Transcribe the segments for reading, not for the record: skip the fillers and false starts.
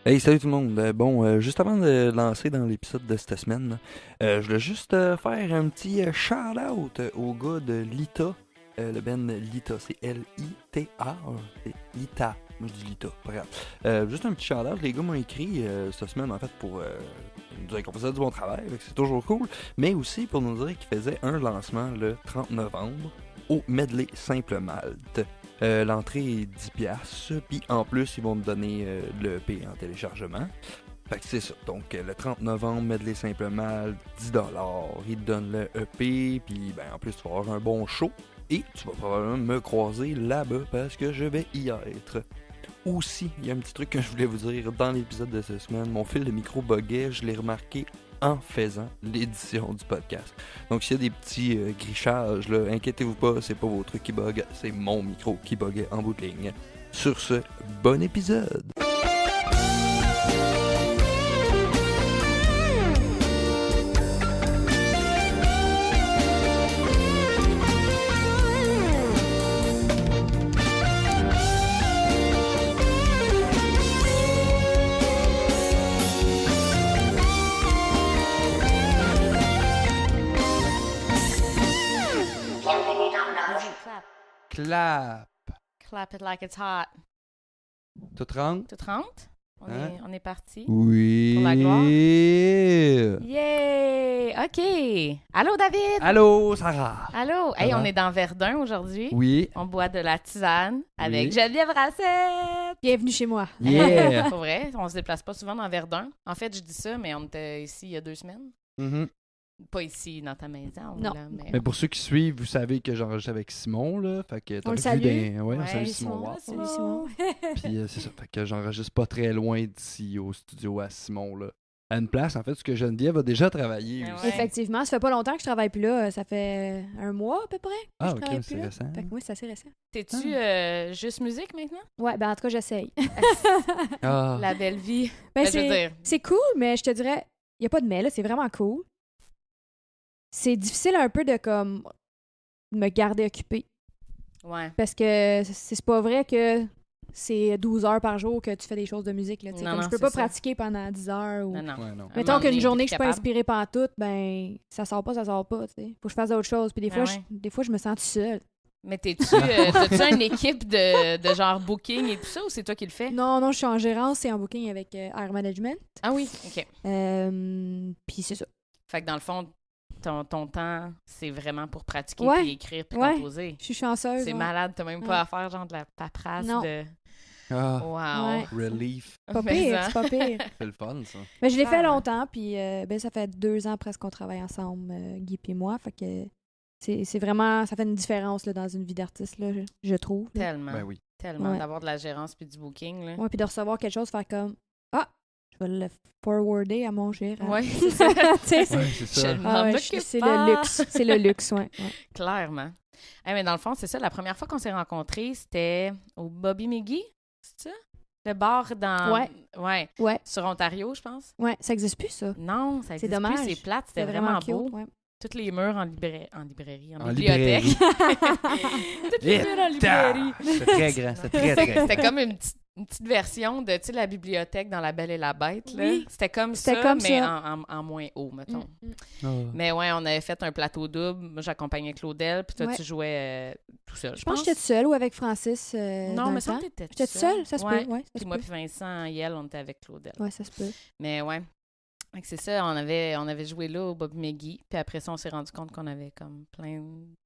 Hey, salut tout le monde. Juste avant de lancer dans l'épisode de cette semaine, je voulais juste faire un petit shout-out au gars de Lita. Le band Lita, c'est Lita. C'est Lita. Moi, je dis Lita, pas grave. Juste un petit shout-out. Les gars m'ont écrit cette semaine, en fait, pour nous dire qu'on faisait du bon travail, fait que c'est toujours cool, mais aussi pour nous dire qu'ils faisaient un lancement le 30 novembre au Medley Simple Malte. L'entrée est 10$, puis en plus, ils vont te donner le EP en téléchargement. Fait que c'est ça. Donc, le 30 novembre, Medley Simple Mal, 10$. Ils te donnent le EP, puis ben, en plus, tu vas avoir un bon show. Et tu vas probablement me croiser là-bas parce que je vais y être. Aussi, il y a un petit truc que je voulais vous dire dans l'épisode de cette semaine. Mon fil de micro buguait, je l'ai remarqué en faisant l'édition du podcast. Donc s'il y a des petits grichages, là, inquiétez-vous pas, c'est pas vos trucs qui bug, c'est mon micro qui buguait en bout de ligne. Sur ce, bon épisode! Clap. Clap! Clap it like it's hot. Tout rentre? Tout rentre? On est parti. Oui! Pour la gloire? Yay! OK. Allô, David? Allô, Sarah! Allô? Ça Hey, va? on est dans Verdun aujourd'hui. Oui! On boit de la tisane avec Oui. Geneviève Racette. Bienvenue chez moi. Yeah! Pour vrai, on se déplace pas souvent dans Verdun. En fait, je dis ça, mais on était ici il y a 2 semaines. Mhm. Pas ici, dans ta maison. Non. Là, Mais pour ceux qui suivent, vous savez que j'enregistre avec Simon, là. Fait que On le vu salue. Ouais, on Ouais, salue Simon. Simon. Watt. Salut, Simon. Puis c'est ça. Fait que j'enregistre pas très loin d'ici au studio à Simon, là. À une place, en fait, ce que Geneviève a déjà travaillé Ah aussi. ouais. Effectivement, ça fait pas longtemps que je travaille plus là. Ça fait 1 mois à peu près. que Ah, je ok, travaille c'est plus là. récent. Fait que moi, c'est assez récent. T'es-tu juste musique maintenant? Ouais, ben en tout cas, j'essaye. Ah, La belle vie. Ben, Ben, je veux dire, c'est cool, mais je te dirais, il a pas de mais là, c'est vraiment cool. C'est difficile un peu de comme me garder occupée. ouais. Parce que c'est pas vrai que c'est 12 heures par jour que tu fais des choses de musique. Là, tu sais, Non, comme non, je peux c'est pas ça. pratiquer pendant 10 heures. Ou... Non, non. ouais, non. Un Mettons moment qu'une donné, journée t'es que je suis pas capable. inspirée pantoute, ben ça sort pas, tu sais. Faut que je fasse d'autres choses. Puis des fois, Ah ouais. des fois, je me sens toute seule. Mais t'as-tu une équipe de genre booking et tout ça ou c'est toi qui le fais? Non, je suis en gérance et en booking avec Air Management. Ah oui, OK. Puis c'est ça. Fait que dans le fond, ton temps, c'est vraiment pour pratiquer Ouais. puis écrire puis Ouais. composer. Je suis chanceuse. C'est ouais. malade, t'as même pas à faire genre de la paperasse Non. de... Ah, Wow. Ouais. relief. Pas Mais pire, ça. c'est pas pire. C'est le fun, ça. Mais je l'ai fait Clairement. longtemps, puis ben, ça fait 2 ans presque qu'on travaille ensemble, Guy et moi. Fait que c'est vraiment, ça fait une différence là, dans une vie d'artiste, là, je trouve. là. Tellement, Ben oui. tellement. Ouais. D'avoir de la gérance puis du booking, là. Ouais, puis de recevoir quelque chose, faire comme ah, je vais le forwarder à mon gérant. Ouais, c'est ça. Tu sais, c'est Ouais, c'est ça. Je- ah ouais, m'en c'est occupe le pas. luxe. C'est le luxe, ouais. Clairement. Mais dans le fond, c'est ça. La première fois qu'on s'est rencontrés, c'était au Bobby McGee, c'est ça? Le bar dans... Ouais. Ouais. Ouais, Sur Ontario, je pense. ouais, ça existe plus, ça. Non, ça C'est existe dommage. plus. C'est plate. C'était C'est vraiment cute, beau. ouais. Toutes les murs en librairie, en En bibliothèque. Toutes les Et murs en librairie. C'est très grand, c'est très, très grand. C'était comme une petite version de, tu sais, la bibliothèque dans La Belle et la Bête, là. Oui. C'était comme C'était ça, comme mais ça. en moins haut, mettons. Mm. Ah. Mais ouais, on avait fait un plateau double. Moi, j'accompagnais Claudel, puis toi, Ouais. tu jouais tout seul. Je pense que j'étais toute seule ou avec Francis. Non, dans mais le ça, temps. t'étais J'étais toute seule, ça se Ouais. peut. Ouais, ça Puis se moi, peut. puis Vincent, Yel, on était avec Claudel. Ouais, ça se peut. Mais ouais. Fait que c'est ça, on avait joué là au Bob McGee, puis après ça, on s'est rendu compte qu'on avait comme plein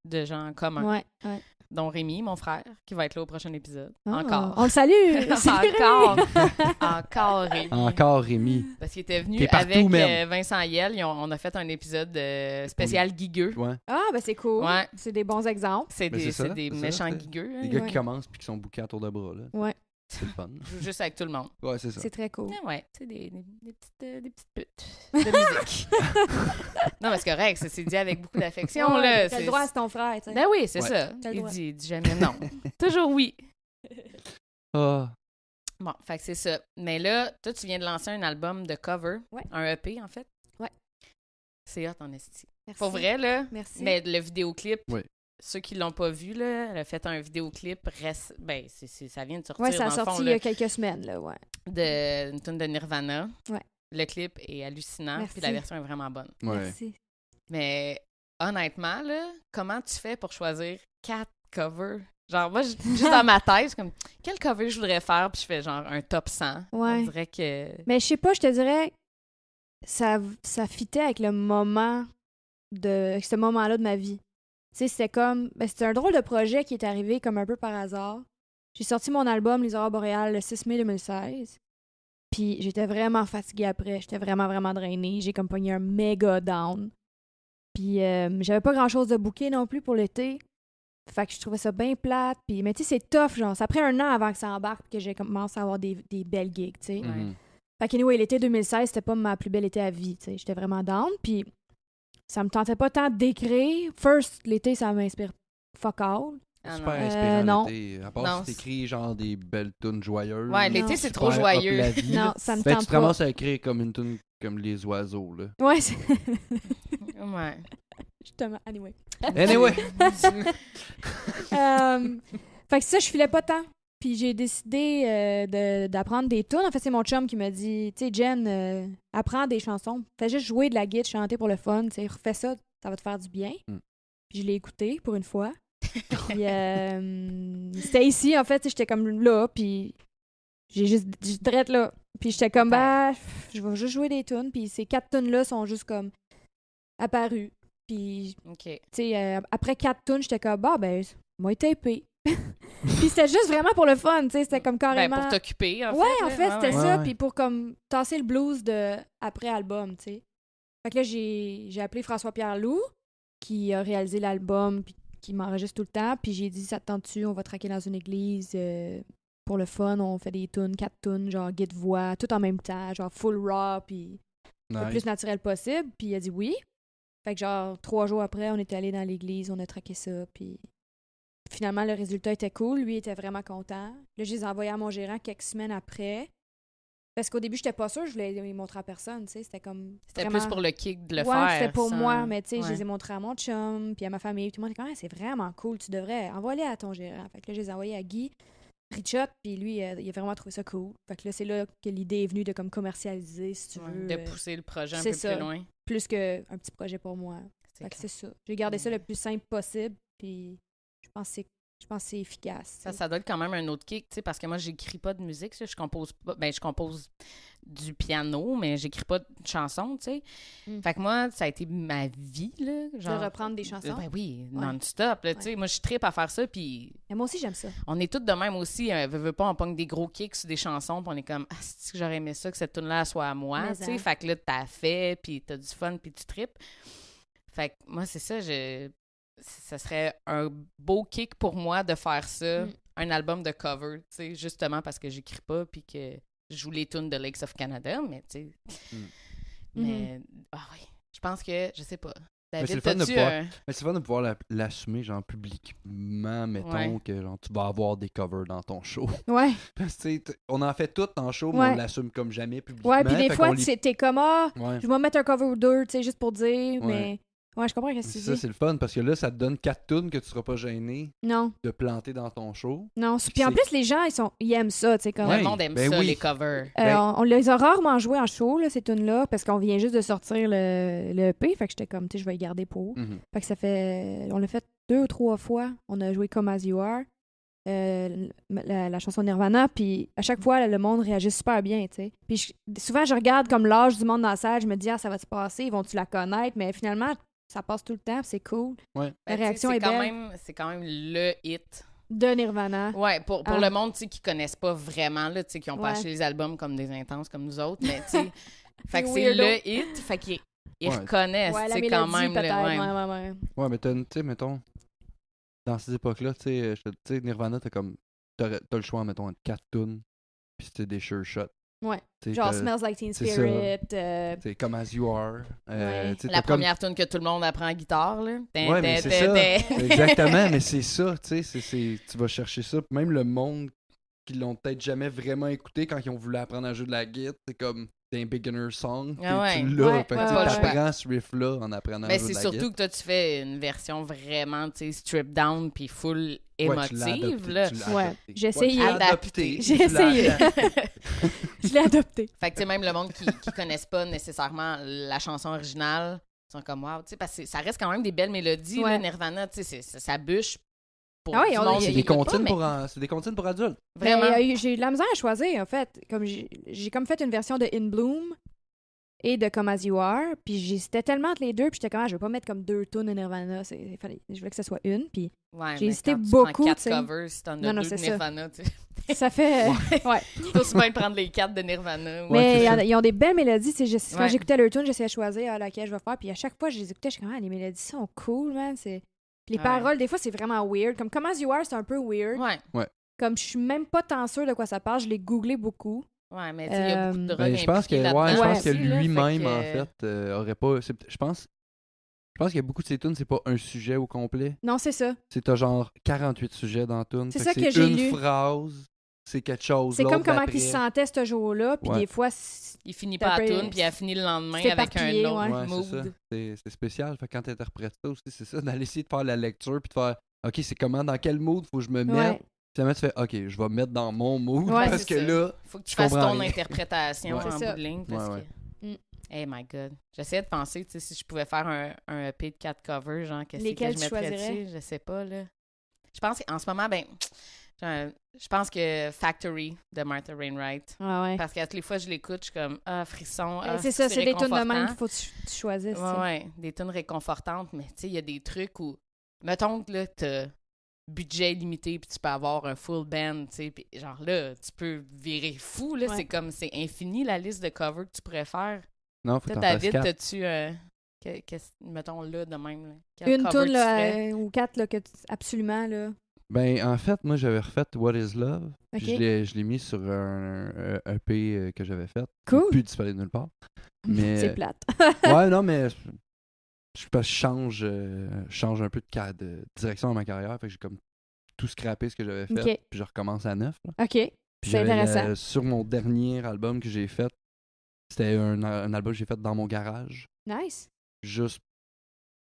de gens en commun, Ouais, ouais. dont Rémi, mon frère, qui va être là au prochain épisode. Ah, Encore. On le salue! Salut, Encore. Rémi! Encore Rémi. Encore Rémi. Parce qu'il était venu T'es partout, avec man. Vincent Yel, on a fait un épisode spécial guigueux. Ouais. Ah, ben c'est cool. Ouais. C'est des bons exemples. C'est Ben, des, c'est ça, c'est des c'est ça, méchants c'est- guigueux. Les hein. gars Ouais. qui commencent puis qui sont bouqués autour de bras, là. Ouais, C'est le fun. Je joue juste avec tout le monde. Ouais, c'est ça. c'est très cool. Ah ouais, tu sais, des petites putes de musique. Non, mais c'est correct, c'est dit avec beaucoup d'affection, Ouais, là. T'as c'est- le droit, c'est ton frère, tu sais. Ben oui, c'est Ouais. ça. T'as le Il droit. dit jamais non. Toujours oui. Ah. Bon, fait que c'est ça. Mais là, toi, tu viens de lancer un album de cover, Ouais. un EP, en fait. Ouais. C'est hot en esti. Merci. Pour vrai, là. Merci. Mais le vidéoclip, Oui. ceux qui l'ont pas vu, là, elle a fait un vidéoclip, ça vient de sortir Ouais, ça a dans le fond, sorti il là. y a quelques semaines, là, ouais. une tune de Nirvana. Ouais. Le clip est hallucinant, Merci. puis la version est vraiment bonne. Ouais. Merci. Mais honnêtement, là, comment tu fais pour choisir 4 covers? Genre, moi, juste dans ma tête, c'est comme, quel cover je voudrais faire? Puis je fais genre un top 100. Ouais. On dirait que... Mais je sais pas, je te dirais, ça fitait avec le moment ce moment-là de ma vie. Tu sais, c'était comme, c'était un drôle de projet qui est arrivé comme un peu par hasard. J'ai sorti mon album Les Aurores boréales le 6 mai 2016. Puis j'étais vraiment fatiguée après. J'étais vraiment, vraiment drainée. J'ai comme pogné un méga down. Puis j'avais pas grand-chose de booké non plus pour l'été. Fait que je trouvais ça bien plate. Puis, mais tu sais, c'est tough, genre. Ça a pris un an avant que ça embarque que j'ai commencé à avoir des belles gigs, tu sais. Mhm. Fait que anyway, l'été 2016, c'était pas ma plus belle été à vie, tu sais. J'étais vraiment down. Puis ça me tentait pas tant d'écrire. First, l'été, ça m'inspire fuck all. Ah, Super non. inspirant non. l'été. À part Non, si t'écris genre des belles tunes joyeuses. Ouais, Non. l'été, c'est super trop up joyeux. la vie, Non, là. ça me Ben, tu tente te pas. ramasses à écrire comme une tune comme les oiseaux, là. Ouais, c'est... Ouais. Justement, anyway. Anyway! Fait que ça, je filais pas tant. Puis j'ai décidé d'apprendre des tunes. En fait, c'est mon chum qui m'a dit, tu sais, Jen, apprends des chansons. Fais juste jouer de la guitare, chanter pour le fun. Tu sais, refais ça, ça va te faire du bien. Mm. Puis je l'ai écouté pour une fois. Puis c'était ici, en fait, tu sais, j'étais comme là, puis j'étais drette là. Puis j'étais comme, bah, je vais juste jouer des tunes. Puis ces 4 tunes-là sont juste comme apparues. Puis OK. tu sais, après 4 tunes, j'étais comme, bah, ben, moi, tapé. Puis c'était juste vraiment pour le fun, tu sais, c'était comme Ben, carrément... pour t'occuper, en fait. Ouais, en là. fait, c'était ouais. ça, Ouais. puis pour comme tasser le blues de après-album, tu sais. Fait que là, j'ai appelé François-Pierre Loup, qui a réalisé l'album, puis qui m'enregistre tout le temps, puis j'ai dit, ça te tente-tu, on va traquer dans une église, pour le fun, on fait des tunes, 4 tunes, genre guide-voix, tout en même temps, genre full raw, puis le Nice. plus naturel possible, puis il a dit oui. Fait que genre 3 jours après, on était allé dans l'église, on a traqué ça, puis finalement le résultat était cool, lui était vraiment content. Là, je les ai envoyés à mon gérant quelques semaines après. Parce qu'au début, j'étais pas sûre, je voulais les montrer à personne, tu sais, c'était comme C'était vraiment... plus pour le kick de le Ouais, faire. c'était pour sans- moi, mais tu sais, je Ouais. les ai montrés à mon chum, puis à ma famille, puis tout le monde était comme, ah, c'est vraiment cool, tu devrais envoyer à ton gérant. Fait que là, je les ai envoyés à Guy Richot, puis lui, il a vraiment trouvé ça cool. Fait que là, c'est là que l'idée est venue de comme commercialiser, si tu Ouais, veux, de pousser le projet un c'est peu ça. plus loin. plus qu'un petit projet pour moi. C'est Fait que clair. c'est ça. J'ai gardé ça le plus simple possible, puis je pense que c'est efficace. tu sais. Ça doit être quand même un autre kick, tu sais, parce que moi, j'écris pas de musique, ça. Je compose pas. Ben, je compose du piano, mais j'écris pas de chansons, tu sais. Mm. Fait que moi, ça a été ma vie, là. Genre, De reprendre des chansons? Ben oui, Ouais. non-stop, là, tu sais. Ouais. Moi, je trippe à faire ça, puis Mais moi aussi, j'aime ça. on est toutes de même aussi. Veux pas, on pogne des gros kicks sur des chansons, puis on est comme, ah, c'est que j'aurais aimé ça, que cette tune-là soit à moi, Mais tu sais. en. Fait que là, t'as fait, puis t'as du fun, puis tu tripes. Fait que moi, c'est ça, ça serait un beau kick pour moi de faire ça, Mm. un album de cover, tu sais, justement parce que j'écris pas, puis que je joue les tunes de Lakes of Canada, mais tu sais. Mm. Mais, ah oui, je pense que, je sais pas. Mais c'est David, le fun de t'as-tu pouvoir- un... Mais c'est fun de pouvoir l'assumer, genre, publiquement, mettons, Ouais. que genre, tu vas avoir des covers dans ton show. Ouais. Parce que, tu sais, on en fait tout en show, mais Ouais. on l'assume comme jamais publiquement. Ouais, puis des fait fois, qu'on lit- t'es comme, ah, Ouais. je vais mettre un cover ou deux, tu sais, juste pour dire, Ouais. mais... Ouais, je comprends ce que C'est tu ça, dis. c'est le fun, parce que là, ça te donne 4 tunes que tu seras pas gêné Non, de planter dans ton show. non. Puis en c'est- plus, les gens, ils aiment ça, tu sais, comme... Ouais. Le monde aime ben ça, oui. les covers. Ben- On les a rarement joués en show, là, ces tunes-là, parce qu'on vient juste de sortir le EP, fait que j'étais comme, tu sais, je vais y garder pour. Mhm. Fait que ça fait... On l'a fait 2 ou 3 fois. On a joué Come As You Are, la chanson Nirvana, puis à chaque fois, le monde réagit super bien, tu sais. Puis souvent, je regarde comme l'âge du monde dans la salle, je me dis, ah, ça va se passer, ils vont-tu la connaître? Mais finalement, ça passe tout le temps, puis c'est cool. Ouais. La Ben, tu sais, réaction c'est est quand belle. même, c'est quand même le hit. De Nirvana. Ouais, pour Ah. le monde, tu sais, qui connaissent pas vraiment, là, tu sais, qui ont pas Ouais. acheté les albums comme des intenses comme nous autres, mais tu sais, fait que Des c'est weirdos. le hit, fait qu'ils ils Ouais. reconnaissent, Ouais, tu la sais, mélodie, quand même. peut-être. là, ouais. Ouais. Ouais, mais tu sais, mettons, dans ces époques-là, tu sais, tu sais, Nirvana, t'as le choix, mettons, entre 4 tunes, puis c'était des sure shots. Ouais. Tu sais, Genre t'as- Smells Like Teen c'est ça. Spirit. C'est comme As You Are. Ouais. Tu sais, La t'as comme- première tune que tout le monde apprend en guitare, là. Ouais, mais c'est ça. Exactement, mais c'est ça, tu sais, tu vas chercher ça. Puis même le monde qui l'ont peut-être jamais vraiment écouté quand ils ont voulu apprendre à jouer de la guitare, c'est comme, un beginner song, puis Ah ouais. tu l'as, Ouais, fait que ouais, tu ouais. apprends ce riff-là en apprenant à Mais jouer c'est de la surtout guitare. que toi, tu fais une version vraiment, tu sais, strip down puis full Ouais, tu l'as émotive, adopté, là. tu l'as Ouais, adopté. j'ai Ouais, essayé. tu l'as Adapté. adopté, J'ai tu l'as essayé. adapté. Je l'ai adopté. Fait que, tu sais, même le monde qui connaissent pas nécessairement la chanson originale, ils sont comme, wow, tu sais, parce que ça reste quand même des belles mélodies, Ouais. là, Nirvana, tu sais, ça bûche pour Ah oui, du on- monde il y a- C'est qui des écoute pas, comptines mais c'est des comptines pour adultes. vraiment. Mais, j'ai eu de la misère à choisir, en fait. Comme j'ai comme fait une version de In Bloom et de Come As You Are, puis j'hésitais tellement entre les deux, puis j'étais comme, je vais pas mettre comme 2 tunes de Nirvana, je voulais que ce soit une, puis Ouais, j'ai mais hésité quand tu beaucoup, prends 4 tu sais. covers, si t'en as Non, non, 2 de c'est ça. Nirvana, tu sais. ça fait... ouais. C'est aussi bien de prendre les 4 de Nirvana. Ouais, Mais c'est ça. ils ont des belles mélodies, tu sais, quand Ouais. j'écoutais leur tune, j'essayais de choisir laquelle je vais faire, puis à chaque fois, je les écoutais, je suis comme, les mélodies sont cool, man, c'est... Puis les Ouais. paroles, des fois, c'est vraiment weird. Comme Come As You Are, c'est un peu weird. Ouais, Comme je suis même pas tant sûre de quoi ça parle, je l'ai googlé beaucoup. ouais, mais tu sais, il y a beaucoup de drogue Ben, je pense que, impliquée là-dedans je pense Ouais. que aussi, là, lui-même, fait que- en fait, aurait pas. Je pense qu'il y a beaucoup de ces tunes, c'est pas un sujet au complet. Non, c'est ça. C'est t'as genre 48 sujets dans la tune. C'est Fait ça que c'est j'ai une lu. phrase, c'est quelque chose. C'est comme l'autre comment d'après. il se sentait ce jour-là, puis Ouais. des fois, Il finit C'est pas un à peu- tune, puis il a fini le lendemain c'est avec un éparpillé, autre ouais. Ouais, c'est ça. mood. C'est spécial. Fait que quand t'interprètes ça aussi, c'est ça, d'aller essayer de faire la lecture puis de faire OK, c'est comment, dans quel mood faut que je me mette. ouais. Finalement, tu fais OK, je vais me mettre dans mon mood Ouais, parce c'est que ça. là, Faut que tu Je fasses comprends ton rien. interprétation Ouais. en C'est ça. bout de ligne. Parce Ouais, que... Mm. Hey my God. J'essayais de penser, tu sais, si je pouvais faire un EP de 4 covers, genre, qu'est-ce que Lesquels je tu mettrais choisirais? dessus? Je sais pas, là. Je pense qu'en ce moment, ben, je pense que Factory de Martha Wainwright. Ah ouais. Parce qu'à toutes les fois que je l'écoute, je suis comme, frisson. C'est ça, c'est des tunes de même réconfortant. qu'il faut que tu choisisses. tu sais. Ouais, des tunes réconfortantes, mais tu sais, il y a des trucs où, mettons que là, t'as budget limité, puis tu peux avoir un full band, tu sais, puis genre là, tu peux virer fou, là, Ouais. c'est comme, c'est infini la liste de covers que tu pourrais faire. non, faut que Toi, t'en fasses David, 4. t'as-tu, mettons là, de même, là, quel Une cover tune tu là, ferais? ou 4 là, absolument, là. Ben, en fait, moi, j'avais refait What is Love. Puis OK. je l'ai mis sur un EP que j'avais fait. Cool. Plus disponible nulle part. Mais, C'est plate. ouais, non, mais je change un peu de direction dans ma carrière. Fait que j'ai comme tout scrappé ce que j'avais fait. OK. Puis je recommence à neuf. Là. OK. Puis C'est j'avais intéressant. sur mon dernier album que j'ai fait, c'était un album que j'ai fait dans mon garage. Nice. Juste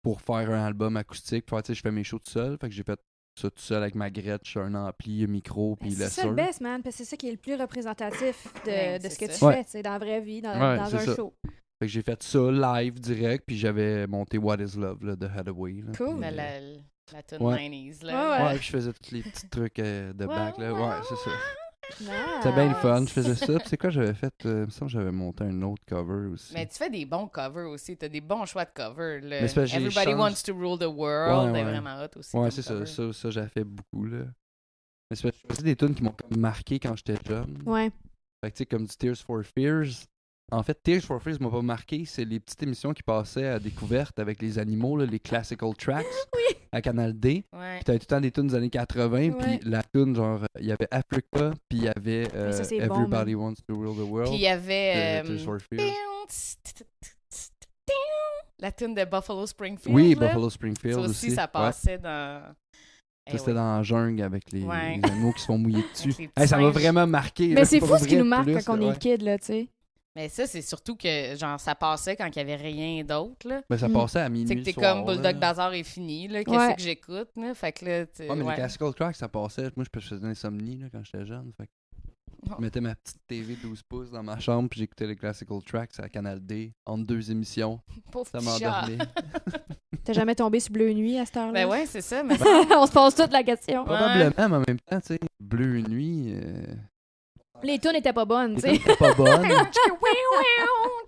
pour faire un album acoustique. Puis, tu sais, je fais mes shows tout seul. Fait que j'ai fait ça tout seul avec ma Gretsch, un ampli, un micro, puis C'est le ça le best, man, parce que c'est ça qui est le plus représentatif Ouais, de ce c'est que ça. tu Ouais. fais, tu sais, dans la vraie vie, dans Ouais, c'est un ça. show. Fait que j'ai fait ça live, direct, puis j'avais monté What is Love là, de Hathaway. Là, Cool. puis, Mais la tune Ouais. 90s, là. Ouais, ouais, puis je faisais tous les petits trucs de back. Là. Ouais, c'est ça. Nice. C'était bien le fun. Je faisais ça. Puis c'est quoi j'avais fait? Il me semble que j'avais monté un autre cover aussi. Mais tu fais des bons covers aussi. T'as des bons choix de covers. Là. Mais c'est parce que j'ai Everybody changé. Wants to Rule the World Ouais, est ouais. vraiment hot aussi. Ouais, comme c'est ça. cover. Ça, j'avais fait beaucoup. Là. Mais c'est parce que je faisais des tunes qui m'ont comme marqué quand j'étais jeune. Ouais. Fait que tu sais, comme du Tears for Fears. En fait, Tears for Fears m'a pas marqué. C'est les petites émissions qui passaient à découverte avec les animaux, là, les classical tracks à Canal D. Ouais. Puis t'avais tout le temps des tunes des années 80. Ouais. Puis la tune, genre, il y avait Africa, puis il y avait Mais ça, c'est bon, Everybody Wants to Rule the World. Puis il y avait. de Tears for Fears. La tune de Buffalo Springfield. Oui, là. Buffalo Springfield Ça aussi. aussi, ça Ouais. passait dans. Ça, c'était dans la jungle avec les, Ouais. les animaux qui se font mouiller dessus. les petits Hey, ça m'a singes. vraiment marqué. Mais là, c'est pour fou ce qui vrai, nous marque plus, quand on ouais. est kid, là, tu sais. Mais ça, c'est surtout que, genre, ça passait quand il n'y avait rien d'autre, là. Ben, ça Mm. passait à minuit. C'est que t'es le soir, comme Bulldog là. Bazar est fini, là. Qu'est-ce Ouais. que j'écoute, là? Fait que là, Ouais, mais les ouais. classical tracks, ça passait. Moi, je faisais de l'insomnie là, quand j'étais jeune. Fait que Oh. je mettais ma petite TV 12 pouces dans ma chambre, puis j'écoutais les classical tracks à Canal D, entre deux émissions. Pauvre Ça petit chat. m'endormait. T'as jamais tombé sur Bleu Nuit à cette heure-là? Ben ouais, c'est ça, mais On se pose toute la question. Ouais. Probablement, mais en même temps, tu sais, Bleu Nuit, Les tunes étaient pas bonnes, les tu sais. tunes étaient pas bonnes.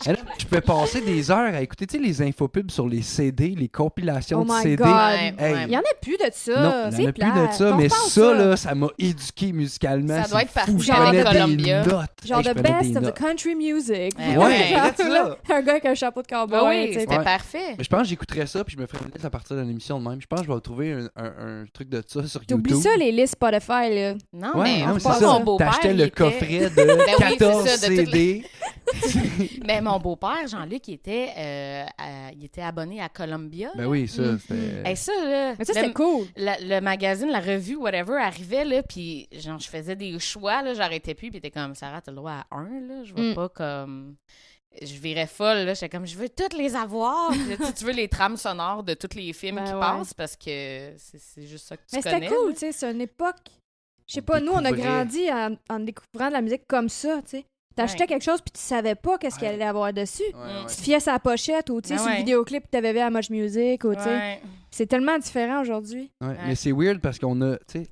Et là, je pouvais passer des heures à écouter, tu sais, les infopubs sur les CD, les compilations Oh de my CD. God. Ouais, Hey. ouais. Il y en a plus de Non, ça. il n'y en C'est a plus de plate. ça, On mais repense ça, là, ça m'a éduqué musicalement. Ça doit c'est être parti fou. Je avec prenais Columbia. des notes. Genre Hey, je the prenais best des of the notes. country music. Ouais, Ouais, ouais. regarde ça. Un gars avec un chapeau de cowboy. Ben oui, tu sais. c'était Ouais. parfait. Mais je pense que j'écouterais ça, puis je me ferais une liste à partir d'une émission de même. Je pense que je vais trouver un truc de ça sur YouTube. T'oublies ça, les listes Spotify, là. Non, Ouais, mais non, mais on c'est passe ça. mon beau-père. T'achetais il le était- coffret de oui, c'est 14 ça, de toutes CD, Mais mon beau-père, Jean-Luc, il était abonné à Columbia. Ben oui, ça, c'était... Et ça, là, Mais ça, c'était cool. le magazine, la revue, whatever, arrivait, là, puis genre, je faisais des choix, là, j'arrêtais plus, puis t'es comme, Sarah, t'as le droit à un, là, je veux pas comme... Je virais folle, là, j'étais comme, je veux toutes les avoir. Puis là, tu veux les trames sonores de tous les films qui passent, parce que c'est juste ça que tu connais. Mais c'était cool, tu sais, c'est une époque... Je sais pas, nous, on a grandi en découvrant de la musique comme ça, tu sais. T'achetais quelque chose puis tu savais pas qu'est-ce qu'il allait avoir dessus. Tu te fiais sa pochette ou, tu sais, sur le vidéoclip que t'avais vu à Much Music ou, tu sais. C'est tellement différent aujourd'hui. Mais c'est weird parce qu'on a, tu sais,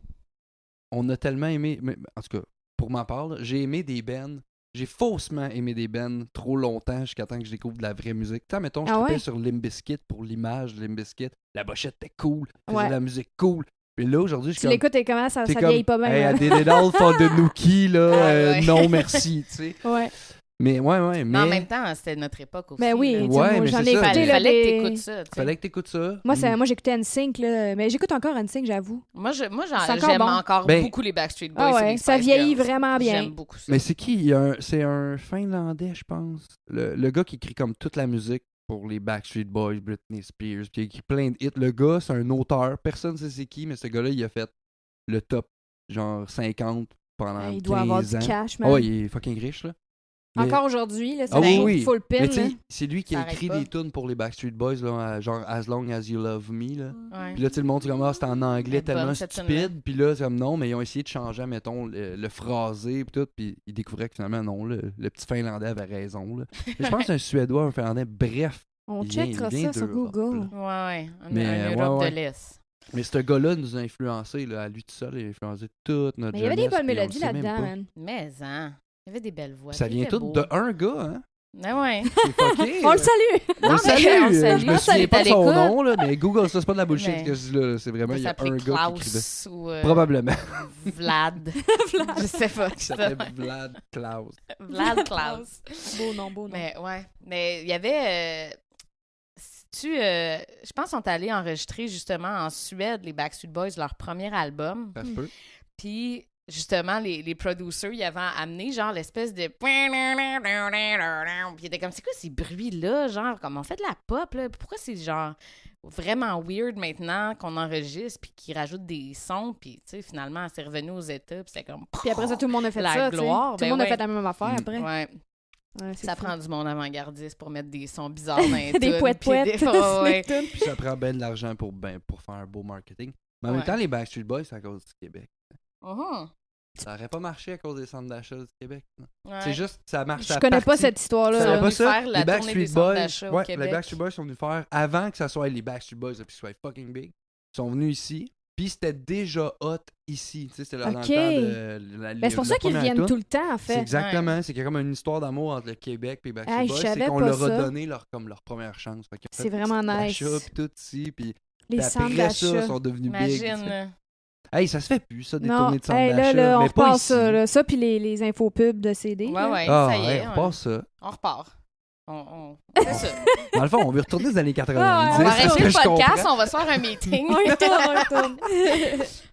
on a tellement aimé... En tout cas, pour ma part, là, j'ai aimé des bands. J'ai faussement aimé des bands trop longtemps jusqu'à temps que je découvre de la vraie musique. Tu sais, mettons, je trippais sur Limp Bizkit pour l'image de Limp Bizkit. La pochette était cool. Faisait de la musique cool. Puis là, aujourd'hui, je suis comme... Tu l'écoutes et comment ça vieillit pas bien. Hey, I did it all for the Nookie, là. Non, merci, tu sais. Ouais. Mais ouais. Mais en même temps, c'était notre époque aussi. Mais oui, ouais, moi, j'en ai écouté. Il fallait que t'écoutes ça. Fallait que t'écoutes ça. Moi, j'écoutais NSYNC, là. Mais j'écoute encore NSYNC, j'avoue. Moi, j'aime encore beaucoup les Backstreet Boys. Ah ouais, ça vieillit vraiment bien. J'aime beaucoup ça. Mais c'est qui? C'est un Finlandais, je pense. Le gars qui écrit comme toute la musique pour les Backstreet Boys, Britney Spears, puis il écrit plein de hits. Le gars, c'est un auteur. Personne ne sait c'est qui, mais ce gars-là, il a fait le top, genre 50 pendant 15 ans. Il doit avoir du cash, man. Oh, il est fucking riche, là. Mais... Encore aujourd'hui, là, c'est full pin. Mais tu sais, c'est lui qui a écrit des tunes pour les Backstreet Boys, là, genre As Long As You Love Me, là. Puis là, tu sais, le monde, c'est comme, c'était en anglais tellement stupide. Puis là, c'est comme, non, mais ils ont essayé de changer, mettons, le phrasé, puis tout. Puis ils découvraient que finalement, non, le petit Finlandais avait raison, là. Mais je pense que c'est un Suédois, un Finlandais, bref. On checkera ça sur Google. Ouais. En Europe de l'Est. Mais ce gars-là nous a influencés, là, à lui tout seul, il a influencé toute notre jeunesse. Mais il y avait des bonnes mélodies là-dedans, man. Mais, hein, il y avait des belles voix. Ça vient tout de un gars, hein? Ouais. C'est fucké. On le salue! On le salue! Je me souviens pas de son l'écoute. nom, là, mais Google, ça, c'est pas de la bullshit Mais... ce que je dis là. C'est vraiment, il y a un gars qui écrivait. Ou, probablement. Vlad. Je sais pas. Il s'appelait Vlad Klaus. Vlad Klaus. Beau nom. Mais ouais. Mais il y avait... je pense qu'on est allé enregistrer justement en Suède les Backstreet Boys, leur premier album. Ça se peut. Puis justement, les producers, ils avaient amené genre l'espèce de... Puis ils étaient comme, c'est quoi ces bruits-là? Genre, comme on fait de la pop, là. Pourquoi c'est genre vraiment weird maintenant qu'on enregistre puis qu'ils rajoutent des sons? Puis tu sais, finalement, c'est revenu aux États. Puis c'était comme... Puis après ça, tout le monde a fait la ça, gloire. Tout le monde a fait la même affaire après. Ouais. Ça prend du monde avant-gardiste pour mettre des sons bizarres dans les des pouettes-pouettes. Puis ça prend ben de l'argent pour faire un beau marketing. Mais en même temps, les Backstreet Boys, c'est à cause du Québec. Ça aurait pas marché à cause des centres d'achat du Québec. C'est juste, ça marche à Je connais pas cette histoire-là. Ça pas ça. Les Backstreet Boys, les Backstreet Boys sont venus faire avant que ça soit les Backstreet Boys et qu'ils soient fucking big. Ils sont venus ici. Puis c'était déjà hot ici. Tu sais, c'était dans le temps de c'est pour ça qu'ils viennent tout le temps, en fait. C'est exactement. C'est qu'il y a comme une histoire d'amour entre le Québec et les Backstreet Boys. C'est qu'on leur a donné leur première chance. C'est vraiment nice. Puis tout ici. Puis les après ça, ils sont devenus big. Hey, ça se fait plus, ça, des tournées de centres d'achat. Là, on repart ça. Là. Ça, puis les infopubs de CD. Ouais, ça y est. On repart ça. On repart. On fait ça. Dans le fond, on veut retourner aux années 90. On va arrêter le podcast, on va se faire un meeting. on retourne.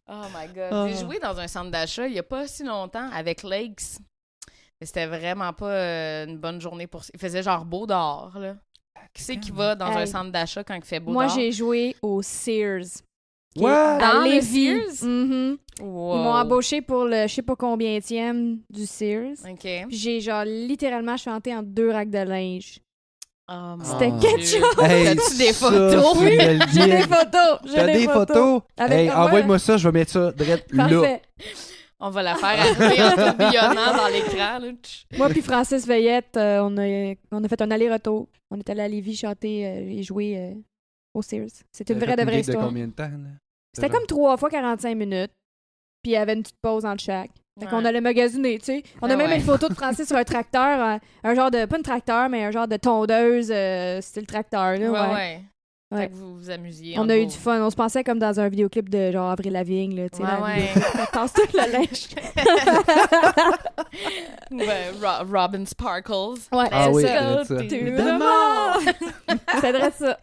Oh my God. J'ai joué dans un centre d'achat il n'y a pas si longtemps avec Lakes. C'était vraiment pas une bonne journée pour... Il faisait genre beau dehors, là. Qui c'est qui va dans un centre d'achat quand il fait beau dehors? Moi, j'ai joué au Sears. Dans les Lévis. Wow. Ils m'ont embauché pour le je sais pas combienième du Sears. OK. Puis j'ai genre littéralement chanté en 2 racks de linge. Oh, c'était quelque chose. Hey, t'as-tu des photos? Oui, j'ai des photos. T'as des photos? Hey, envoie-moi ça, je vais mettre ça direct là. On va la faire arriver en tourbillonnant dans l'écran. Là. Moi puis Francis Veillette, on a fait un aller-retour. On est allé à Lévis chanter et jouer au Sears. C'était une vraie histoire. De combien de temps, là? C'était comme 3 fois 45 minutes. Puis il y avait une petite pause entre chaque. Fait qu'on allait magasiner, tu sais. On a même une photo de Francis sur un tracteur, un genre de, pas un tracteur, mais un genre de tondeuse, c'était le tracteur, là, ouais. Fait que vous vous amusiez. On a eu du fun. On se pensait comme dans un vidéoclip de genre Avril Lavigne, là, tu sais. Ça passe tout le linge. Robin Sparkles. Ouais, c'est ça.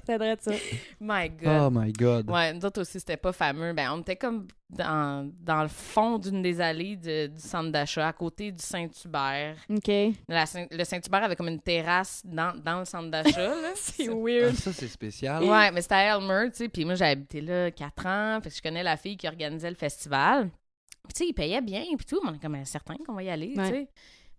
C'est vrai ça. My God. Oh my God. Ouais, nous autres aussi, c'était pas fameux. Ben, on était comme dans le fond d'une des allées du centre d'achat, à côté du Saint-Hubert. OK. Le Saint-Hubert avait comme une terrasse dans le centre d'achat. Là. C'est weird. Ça, c'est spécial. Ouais, mais c'était à Elmer, tu sais. Puis moi, j'ai habité là 4 ans. Fait que je connais la fille qui organisait le festival. Puis tu sais, il payait bien, puis tout. Mais on est comme certain qu'on va y aller, tu sais.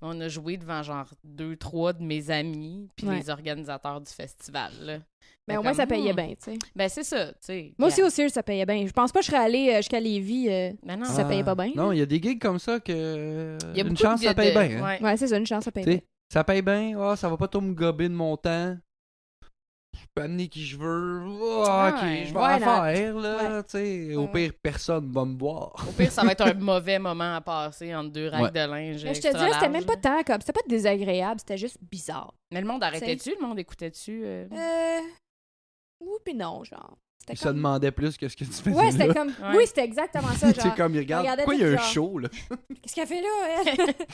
On a joué devant genre 2-3 de mes amis, puis les organisateurs du festival, là. Mais au moins, ça payait bien, tu sais. Ben, c'est ça, tu sais. Moi aussi, au Sears, ça payait bien. Je pense pas que je serais allée jusqu'à Lévis si ça payait pas bien. Non, il y a des gigs comme ça que y a une chance, ça paye bien. Hein? Ouais, c'est ça, une chance, ça paye bien. Ça paye bien, ça va pas trop me gober de mon temps. Je peux amener qui je veux. OK, je vais en faire, là. Ouais. Au pire, personne va me voir. Au pire, ça va être un mauvais moment à passer entre 2 règles de linge. Mais je te dis, c'était même pas tant comme. C'était pas désagréable, c'était juste bizarre. Mais le monde arrêtait-tu? Le monde écoutait-tu? Oui, puis non, genre. Il se demandait plus que ce que tu faisais. Ouais, c'était comme. Oui, c'était exactement ça. Genre, c'est comme, il regarde. Pourquoi il y a un show, là? Qu'est-ce qu'elle fait là,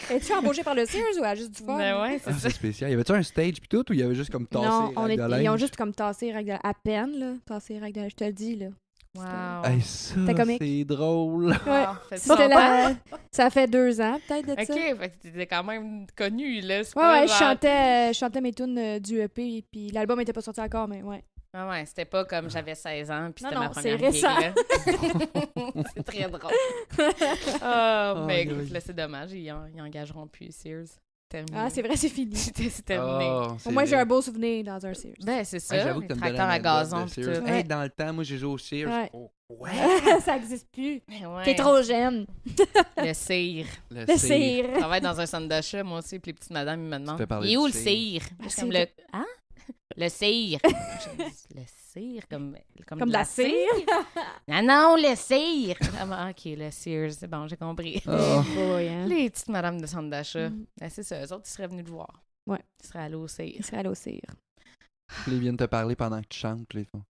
elle? Es-tu embauchée par le Sears ou elle a juste du fun? Ben ouais, c'est ça. C'est spécial. Y avait-tu un stage pis tout ou il y avait juste comme tassé les règles de linge? Ils ont juste comme tassé les règles de linge. À peine, là. Tassé les règles de linge. Je te le dis, là. Wow. Hey, ça, c'est drôle. Ouais. Ça fait 2 ans, peut-être, de ça. OK, fait que t'étais quand même connue, là. Ouais, je chantais mes tunes du EP, puis l'album était pas sorti encore, mais ouais. Ah ouais, c'était pas comme j'avais 16 ans, puis c'était ma première gig, là. C'est très drôle. Mais écoute, là, c'est dommage, ils engageront plus Sears. Terminé. Ah, c'est vrai, c'est fini. C'est terminé. Au moins, j'ai un beau souvenir dans un Sears. Ben, c'est ça. J'avoue que t'as me donné à gazon. Tout. Hey, dans le temps, moi, j'ai joué au Sears. Ouais. Ça existe plus. Ouais. T'es trop jeune. Le cire. Le cire. Je travaille dans un centre d'achat, moi aussi, puis les petites madames, ils me demandent. Il est où le cire? C'est comme le. Hein? Le cire. Le cire, comme de la cire? Non, le cire. Ah, OK, le Sears. C'est bon, j'ai compris. Hein? Les petites madames de centre d'achat. Ben, c'est ça, eux autres, ils seraient venus te voir. Ouais. Ils seraient allés au cire. Ils viennent te parler pendant que tu chantes. Les fois.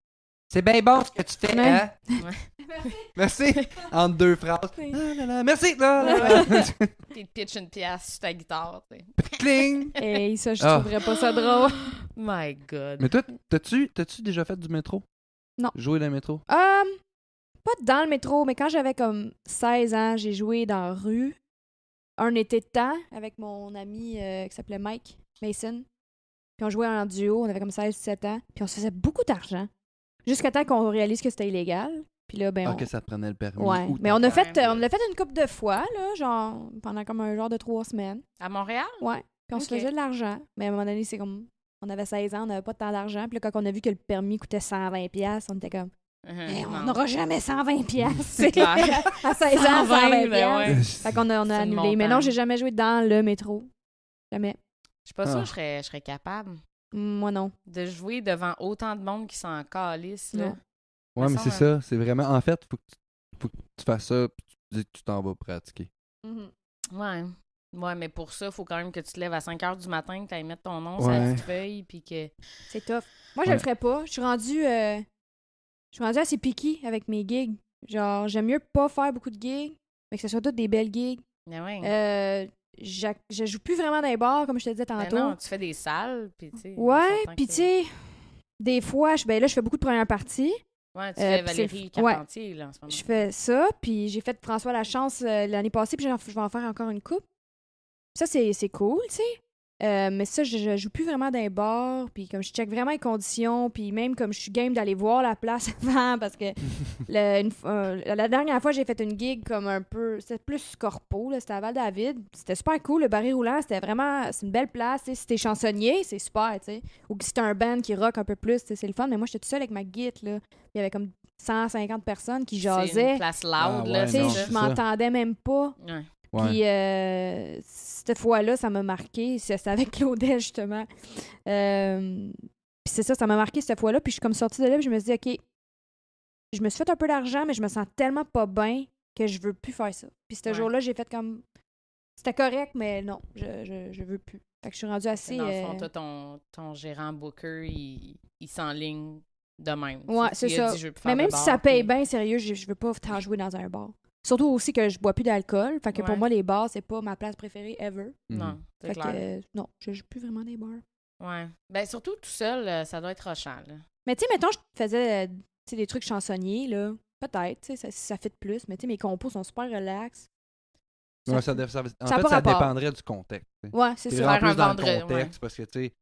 C'est bien bon ce que tu fais, hein? Ouais. Merci. Entre 2 phrases. Merci. Puis ils te pitchent une pièce sur ta guitare. Cling. Hey, ça, je trouverais pas ça drôle. My God. Mais toi, t'as-tu déjà fait du métro? Non. Jouer dans le métro? Pas dans le métro, mais quand j'avais comme 16 ans, j'ai joué dans la rue un été de temps avec mon ami qui s'appelait Mike Mason. Puis on jouait en duo, on avait comme 16-17 ans. Puis on se faisait beaucoup d'argent. Jusqu'à temps qu'on réalise que c'était illégal. Puis là, ben. Que ça te prenait le permis. Ouais. Mais on l'a fait une couple de fois, là, genre, pendant comme un genre de 3 semaines. À Montréal? Ouais. Puis on se faisait de l'argent. Mais à un moment donné, c'est comme. On avait 16 ans, on n'avait pas tant d'argent. Puis là, quand on a vu que le permis coûtait 120$, on était comme. On n'aura jamais 120$. C'est clair. À 16 ans, 120$. Ouais. Fait qu'on a annulé. Mais non, j'ai jamais joué dans le métro. Jamais. Je suis pas sûre que je serais capable. Moi non. De jouer devant autant de monde qui s'en calisse, là. Ouais, mais c'est ça. C'est vraiment... En fait, faut que tu fasses ça puis tu te dis que tu t'en vas pratiquer. Ouais. Ouais, mais pour ça, il faut quand même que tu te lèves à 5h du matin, que tu ailles mettre ton nom sur la petite feuille, puis que... C'est tough. Moi, je le ferais pas. Je suis rendue assez picky avec mes gigs. Genre, j'aime mieux pas faire beaucoup de gigs, mais que ce soit toutes des belles gigs. Mais ouais. Je joue plus vraiment dans les bars, comme je te disais tantôt. Non, tu fais des salles, puis tu sais... Ouais, puis tu sais, des fois, je fais beaucoup de premières parties. Ouais, tu fais Valérie Carpentier, là, en ce moment. Je fais ça, puis j'ai fait François Lachance l'année passée, puis je vais en faire encore une coupe. Ça, c'est cool, tu sais. Mais ça, je joue plus vraiment dans les bars, puis comme je check vraiment les conditions, puis même comme je suis game d'aller voir la place avant, parce que la dernière fois, j'ai fait une gig comme un peu... C'était plus corpo, là, c'était à Val-David. C'était super cool, le Baril Roulant, c'était vraiment... C'est une belle place, tu sais. Si t'es chansonnier, c'est super, tu sais. Ou si t'as un band qui rock un peu plus, c'est le fun. Mais moi, j'étais toute seule avec ma guitare, là. Il y avait comme 150 personnes qui jasaient. C'est une place loud, là. Tu sais, je m'entendais même pas. Ouais. Puis cette fois-là, ça m'a marqué. C'était avec Claudel, justement. Puis c'est ça m'a marqué cette fois-là. Puis je suis comme sortie de là, puis je me suis dit, OK, je me suis fait un peu d'argent, mais je me sens tellement pas bien que je veux plus faire ça. Puis ce jour-là, j'ai fait comme... C'était correct, mais non, je veux plus. Fait que je suis rendue assez... Dans le fond, toi, ton gérant Booker, il s'enligne de même. Ouais, c'est ça. Mais même si ça paye bien, sérieux, je veux pas tant jouer dans un bar. Surtout aussi que je bois plus d'alcool. Fait que pour moi, les bars, c'est pas ma place préférée ever. Non, c'est clair. Que, non, je joue plus vraiment des bars. Ouais. Ben surtout tout seul, ça doit être rochant, là. Mais tu sais, mettons, je faisais des trucs chansonniers, là. peut-être, tu sais, ça fit plus. Mais tu sais, mes compos sont super relax. Ouais, en Ça fait, ça rapport. dépendrait du contexte. Ouais, c'est Puis ça. en Faire un plus dans le vendredi, contexte, parce que, tu sais,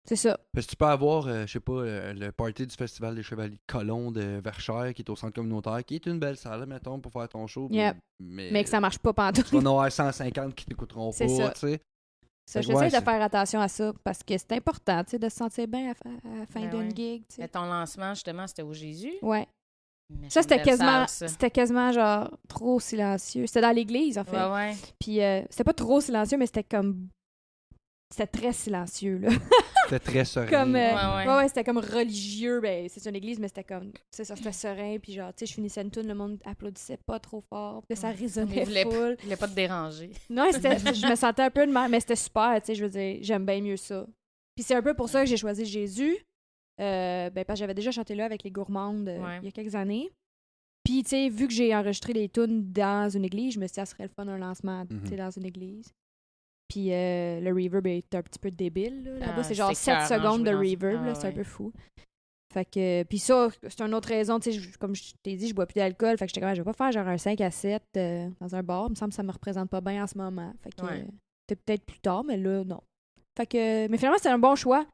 C'est ça. parce que tu peux avoir, je sais pas, le party du Festival des Chevaliers de Colomb de Verchères, qui est au centre communautaire, qui est une belle salle, mettons, pour faire ton show. Yep. Mais que ça marche pas pantoute. Tu vas en avoir 150 qui t'écouteront pas, C'est ça. tu sais. Ça, Fait que ouais, j'essaie de c'est- faire attention à ça parce que c'est important, tu sais, de se sentir bien à la fin Ben d'une ouais. gig, tu sais. Mais ton lancement, justement, c'était au Jésus. Ouais. Mais Ça, c'était belle quasiment, salle, ça. c'était quasiment genre trop silencieux. C'était dans l'église, en fait. Ouais, ouais. Puis c'était pas trop silencieux, mais c'était comme. C'était très silencieux, là. C'était très serein. Comme, Ouais. c'était comme religieux. Ben, c'est une église, mais c'était comme. C'est ça, c'était serein. Puis genre, tu sais, je finissais une tune, le monde applaudissait pas trop fort. Puis ça Mais résonnait il full. voulait pas te déranger. Non, je me sentais un peu de mal, mais c'était super, tu sais, je veux dire, j'aime bien mieux ça. Puis c'est un peu pour ça que j'ai choisi Jésus. Ben, parce que j'avais déjà chanté là avec les Gourmandes il y a quelques années. Puis, tu sais, vu que j'ai enregistré les tunes dans une église, je me suis dit, ça serait le fun un lancement, tu sais, dans une église. Puis le reverb est un petit peu débile, là. Là-bas, c'est genre 7 secondes de reverb, là, c'est un peu fou. Fait que, puis ça, c'est une autre raison, tu sais, comme je t'ai dit, je bois plus d'alcool, fait que j'étais comme, je vais pas faire genre un 5 à 7 dans un bar, il me semble que ça me représente pas bien en ce moment. Fait que, c'était peut-être plus tard, mais là, non. Fait que, mais finalement, c'était un bon choix.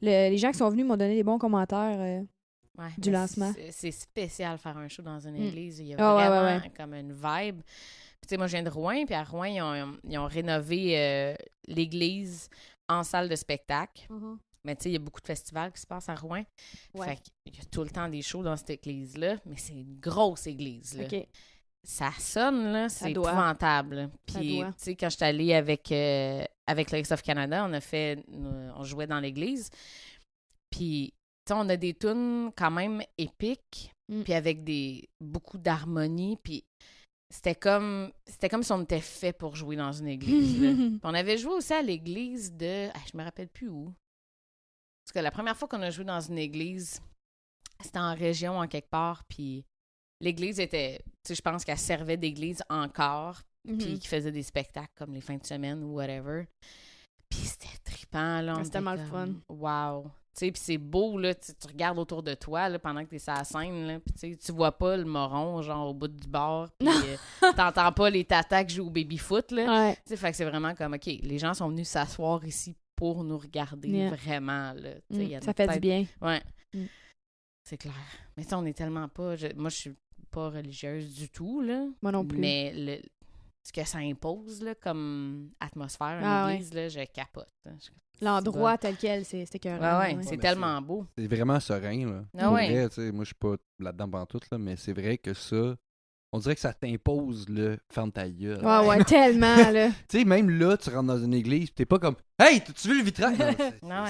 Les gens qui sont venus m'ont donné des bons commentaires du lancement. C'est spécial faire un show dans une église. Il y a vraiment comme une vibe. Puis, tu sais, moi, je viens de Rouen, puis à Rouen, ils ont rénové l'église en salle de spectacle. Mm-hmm. Mais tu sais, il y a beaucoup de festivals qui se passent à Rouen. Ouais. Fait qu'il y a tout le temps des shows dans cette église-là, mais c'est une grosse église, là. OK. Ça sonne, là, c'est épouvantable. Puis, tu sais, quand j'étais allée avec Lyrics of Canada, on jouait dans l'église. Puis, tu sais, on a des tunes quand même épiques, puis avec beaucoup d'harmonie, puis c'était comme si on était fait pour jouer dans une église. Là. Puis on avait joué aussi à l'église de... je me rappelle plus où. Parce que la première fois qu'on a joué dans une église, c'était en région, en quelque part, puis l'église était... Tu sais, je pense qu'elle servait d'église encore, puis qui faisait des spectacles comme les fins de semaine ou whatever. Puis c'était trippant, là. C'était tellement le fun. Wow! Tu sais, puis c'est beau, là, tu regardes autour de toi, là, pendant que t'es sur la scène, là, puis tu vois pas le moron, genre, au bout du bar, puis t'entends pas les tatas qui jouent au baby-foot, là. Ouais. Tu sais, fait que c'est vraiment comme, OK, les gens sont venus s'asseoir ici pour nous regarder, vraiment, là. Ça fait du bien. Ouais. C'est clair. Mais tu sais, on est tellement pas... Moi, je suis pas religieuse du tout, là. Moi non plus. Mais ce que ça impose, là, comme atmosphère, une église, là, je capote. L'endroit tel quel, c'est écœurant. Ouais, c'est tellement beau. C'est vraiment serein, là. Ah ouais. Vrai, tu sais, moi, je suis pas là-dedans pantoute, là, mais c'est vrai que ça... On dirait que ça t'impose le ferme ta gueule. Ouais, tellement, là. Tu sais, même là, tu rentres dans une église, t'es pas comme « Hey, tu veux le vitrail? »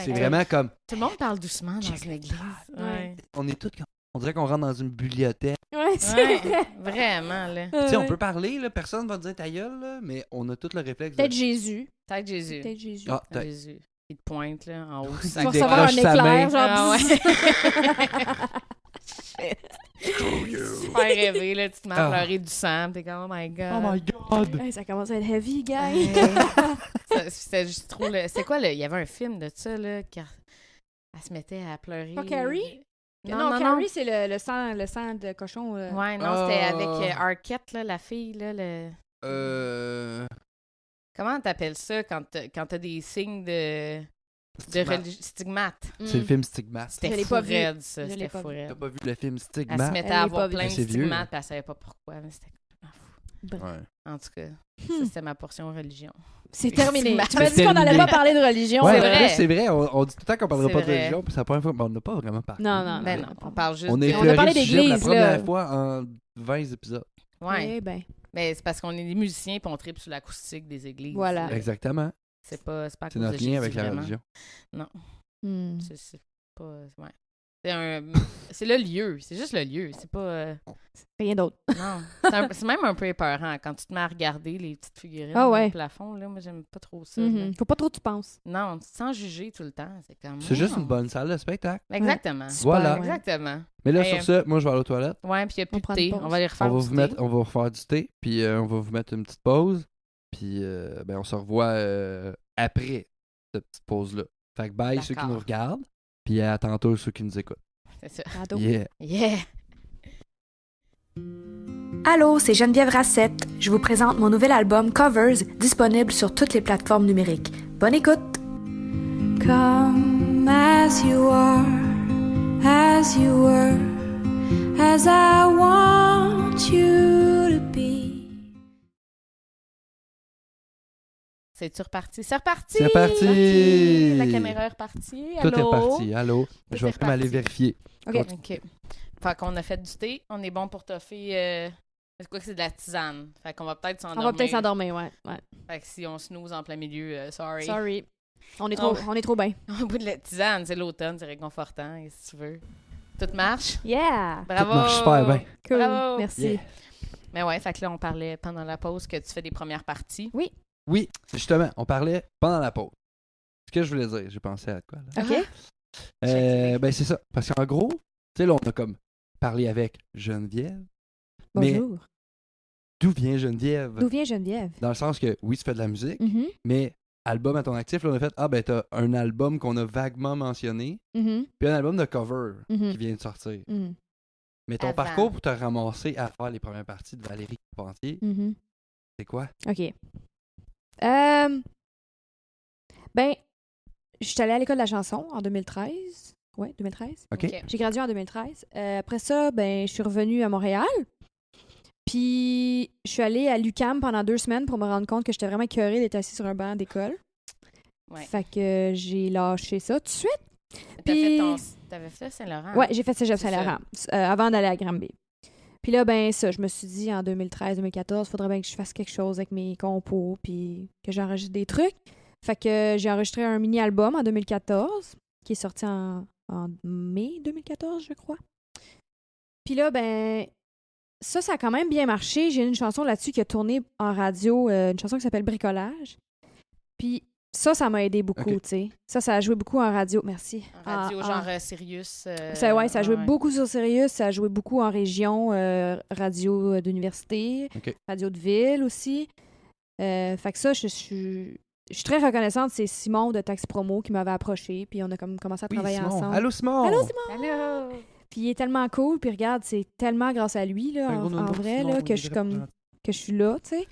C'est vraiment comme... Tout le monde parle doucement dans une église. Ouais. On est tous comme... On dirait qu'on rentre dans une bibliothèque. Ouais, c'est vrai. Vraiment, là. Tu sais, on peut parler, là, personne va te dire ta gueule, là, mais on a tout le réflexe Peut-être de... Jésus. Peut-être Jésus. Peut-être Jésus. Ah, Peut-être Jésus. Il te pointe, là, en haut. Tu vas recevoir un éclair, genre... Super rêvé, là, tu te mets à pleurer du sang, t'es comme, oh my god. Oh my god! Hey, ça commence à être heavy, guys. C'était juste trop... C'est quoi, il y avait un film de ça, là, elle se mettait à pleurer. Pas Carrie? Non, Carrie, c'est le sang de cochon. Ouais, non, c'était avec Arquette, là, la fille, là, Comment t'appelles ça quand t'as des signes de stigmate? C'est le film Stigmate. C'était fou raide, ça. C'était fou raide. T'as pas vu le film Stigmate? Elle se mettait à avoir plein de C'est vieux, stigmates, puis elle savait pas pourquoi, mais c'était fou. Ouais. En tout cas, ça, c'était ma portion religion. C'est terminé. Tu C'est m'as dit qu'on n'allait pas parler de religion. Ouais, C'est vrai. C'est vrai. On dit tout le temps qu'on parlera C'est pas de vrai. religion, puis c'est la première fois, mais on n'a pas vraiment parlé. Non. Ben non, on parle juste On a a effleuré parlé le sujet pour la d'église, première là. fois en 20 épisodes. Ouais. Eh ben, Mais c'est parce qu'on est des musiciens, puis on tripe sur l'acoustique des églises. Voilà. Exactement. C'est pas à C'est cause de notre lien Jésus, avec la vraiment. religion. C'est pas... Ouais. C'est le lieu. C'est juste le lieu. C'est pas... rien d'autre. Non. C'est même un peu épeurant quand tu te mets à regarder les petites figurines Ah ouais. au plafond. Là, moi, j'aime pas trop ça. là. Faut pas trop que tu penses. Non, sans juger tout le temps. C'est comme... C'est juste une bonne salle de spectacle. Exactement. Super, Voilà. ouais. Exactement. Mais là, Hey, sur ça, moi, je vais aller aux toilettes. Ouais, puis il n'y a plus On de prend thé. une pause. On va aller refaire On va du vous thé. on va refaire du thé, puis on va vous mettre une petite pause. Puis ben, on se revoit après cette petite pause-là. Fait que bye ceux qui D'accord. nous regardent, puis à tantôt ceux qui nous écoutent. C'est ça. Cadeau. Yeah! Yeah! Allô, c'est Geneviève Rassette. Je vous présente mon nouvel album Covers, disponible sur toutes les plateformes numériques. Bonne écoute! Come as you are, as you were, as I want you to be. C'est-tu reparti? C'est reparti! C'est reparti! Okay. La caméra est repartie. Tout Allô? est parti. Allô? Je vais quand même aller vérifier. OK. Fait qu'on a fait du thé. On est bon pour toffer... C'est quoi que c'est de la tisane? Fait qu'on va peut-être s'endormir. On va peut-être s'endormir, ouais. Fait que si on snooze en plein milieu, sorry. Sorry. On est trop bien. Au bout de la tisane, c'est l'automne, c'est réconfortant, si tu veux. Tout marche? Yeah! Bravo! Tout marche super bien. Cool. Bravo. Merci. Yeah. Mais ouais, fait que là, on parlait pendant la pause que tu fais des premières parties. Oui, justement, on parlait pendant la pause. Ce que je voulais dire, j'ai pensé à quoi, là? OK? Ben, c'est ça. Parce qu'en gros, tu sais, là, on a comme parlé avec Geneviève. Bonjour. Mais d'où vient Geneviève? D'où vient Geneviève? Dans le sens que, oui, tu fais de la musique, Mhm. mais album à ton actif, là, on a fait, t'as un album qu'on a vaguement mentionné, Mhm. puis un album de cover Mhm. qui vient de sortir. Mhm. Mais ton Avant. parcours pour te ramasser à faire les premières parties de Valérie Carpentier, Mhm. c'est quoi? OK. Ben, je suis allée à l'école de la chanson en 2013. Ouais, 2013. OK. J'ai gradué en 2013. Après ça, ben, je suis revenue à Montréal. Puis, je suis allée à l'UQAM pendant 2 semaines pour me rendre compte que j'étais vraiment écœurée d'être assise sur un banc d'école. Ouais. Fait que j'ai lâché ça tout de suite. T'avais fait Saint-Laurent? Ouais, j'ai fait Cégep C'est Saint-Laurent avant d'aller à Granby. Puis là, ben ça, je me suis dit en 2013-2014, faudrait bien que je fasse quelque chose avec mes compos puis que j'enregistre des trucs. Fait que j'ai enregistré un mini-album en 2014 qui est sorti en mai 2014, je crois. Puis là, ben ça a quand même bien marché. J'ai une chanson là-dessus qui a tourné en radio, une chanson qui s'appelle Bricolage. Puis ça m'a aidé beaucoup, Ok. tu sais. Ça a joué beaucoup en radio. Merci. En radio, genre Sirius. Ça a joué beaucoup sur Sirius, ça a joué beaucoup en région, radio d'université, Ok. radio de ville aussi. Fait que ça, je suis très reconnaissante. C'est Simon de Taxi Promo qui m'avait approché, puis on a commencé à Oui, travailler Simon. ensemble. Allô, Simon! Allô, Simon! Allô! Puis il est tellement cool, puis regarde, c'est tellement grâce à lui, là, Un gros en nounours, vrai, Simon, là, il que est je suis vraiment comme gentil. que je suis là, tu sais.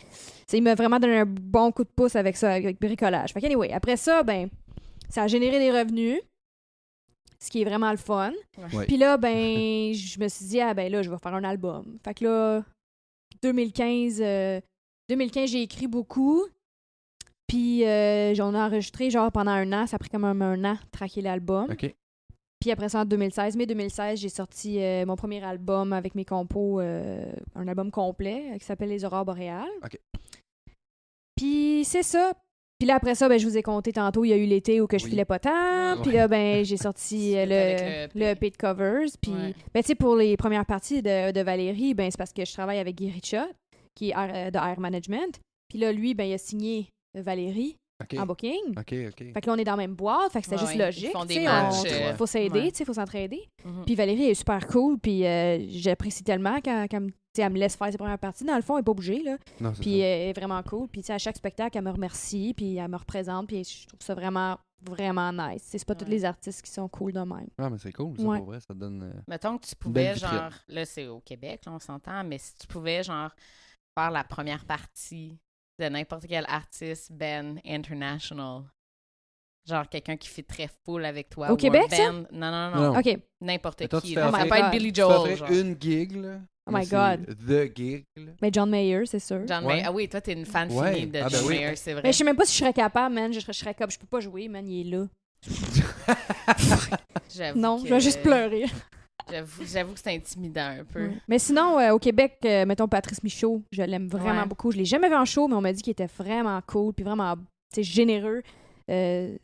Il m'a vraiment donné un bon coup de pouce avec ça, avec Bricolage. Fait que anyway, après ça, ben, ça a généré des revenus, ce qui est vraiment le fun. Ouais. Puis là, ben, je me suis dit, ben là, je vais faire un album. Fait que là, 2015, j'ai écrit beaucoup. Puis j'en ai enregistré genre pendant 1 an. Ça a pris quand même 1 an de traquer l'album. OK. Puis après ça, en 2016, mai 2016, j'ai sorti mon premier album avec mes compos, un album complet qui s'appelle Les Aurores Boréales. OK. Puis c'est ça. Puis là, après ça, ben, je vous ai conté tantôt, il y a eu l'été où que je Oui. filais pas tant. Puis Ouais. là, ben, j'ai sorti Avec le EP de covers. Puis, Ouais. ben, tu sais, pour les premières parties de Valérie, ben, c'est parce que je travaille avec Guy Richa, qui est de Air Management. Puis là, lui, ben, il a signé Valérie OK. en booking. OK. Fait que là, on est dans la même boîte, fait que c'était Ouais, juste ils logique. font des tu sais, matchs, faut s'aider, ouais. tu sais, faut s'entraider. Mhm. Puis Valérie est super cool, puis j'apprécie tellement quand elle me laisse faire ses premières parties. Dans le fond, elle n'est pas bougée, là. Non, c'est Puis ça. elle est vraiment cool. Puis tu sais, à chaque spectacle, elle me remercie, puis elle me représente, puis je trouve ça vraiment, vraiment nice. C'est pas tous Ouais. les artistes qui sont cool de même. Ah, mais c'est cool, ça, Ouais. pour vrai. Ça donne... Mettons que tu Une belle pouvais, vitrine. genre, là, c'est au Québec, là, on s'entend, mais si tu pouvais, genre, faire la première partie de n'importe quel artiste, band, international, genre quelqu'un qui fait très full avec toi. Au ou Québec, un ça? band. Non. Non. OK. N'importe Mais toi, qui. tu là. fais Ça offrir- peut être God. Billy Tu peux Joel, offrir genre. une gig, là. Oh my mais c'est God. The gig, là. Mais John Mayer, c'est sûr. John Ouais. Mayer. Ah oui, toi, t'es une fan Ouais. finie de Ah, ben John oui. Mayer, c'est vrai. Mais je sais même pas si je serais capable, man. Je serais comme, je peux pas jouer, man. Il est là. J'avoue Non, que- je vais juste pleurer. J'avoue que c'est intimidant un peu. Ouais. Mais sinon, au Québec, mettons Patrice Michaud, je l'aime vraiment Ouais. beaucoup. Je l'ai jamais vu en show, mais on m'a dit qu'il était vraiment cool puis vraiment généreux.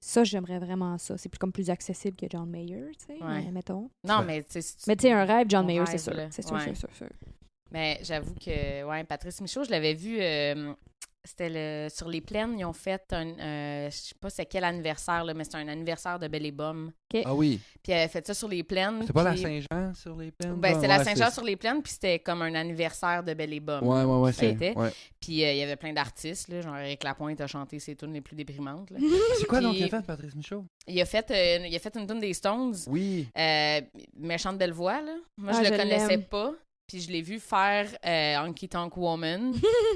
Ça, j'aimerais vraiment ça. C'est plus accessible que John Mayer, tu sais, Ouais. mettons. Non, mais tu sais, si tu- Mais tu sais, un rêve, John On Mayer, rêve, c'est sûr. là. C'est sûr, Ouais. c'est sûr, c'est sûr. Mais j'avoue que, ouais, Patrice Michaud, je l'avais vu, c'était sur les plaines, ils ont fait je sais pas c'est quel anniversaire, là, mais c'était un anniversaire de Belle et Bomme. Ah oui. Puis elle avait fait ça sur les plaines. C'est pas la puis- Saint-Jean sur les plaines? Ben, c'était la Ouais, Saint-Jean c'est- sur les plaines, puis c'était comme un anniversaire de Belle et Bomme. Ouais, ça c'est... était. Ouais. Puis il y avait plein d'artistes, là, genre Éric Lapointe a chanté ses tunes les plus déprimantes. Là. C'est quoi donc Puis- qu'il a fait, Patrice Michaud? Il a fait une tune des Stones, Oui. méchante belle voix, là. Moi, Ah, je je le connaissais l'aime. pas. puis je l'ai vu faire Honky Tonk Woman.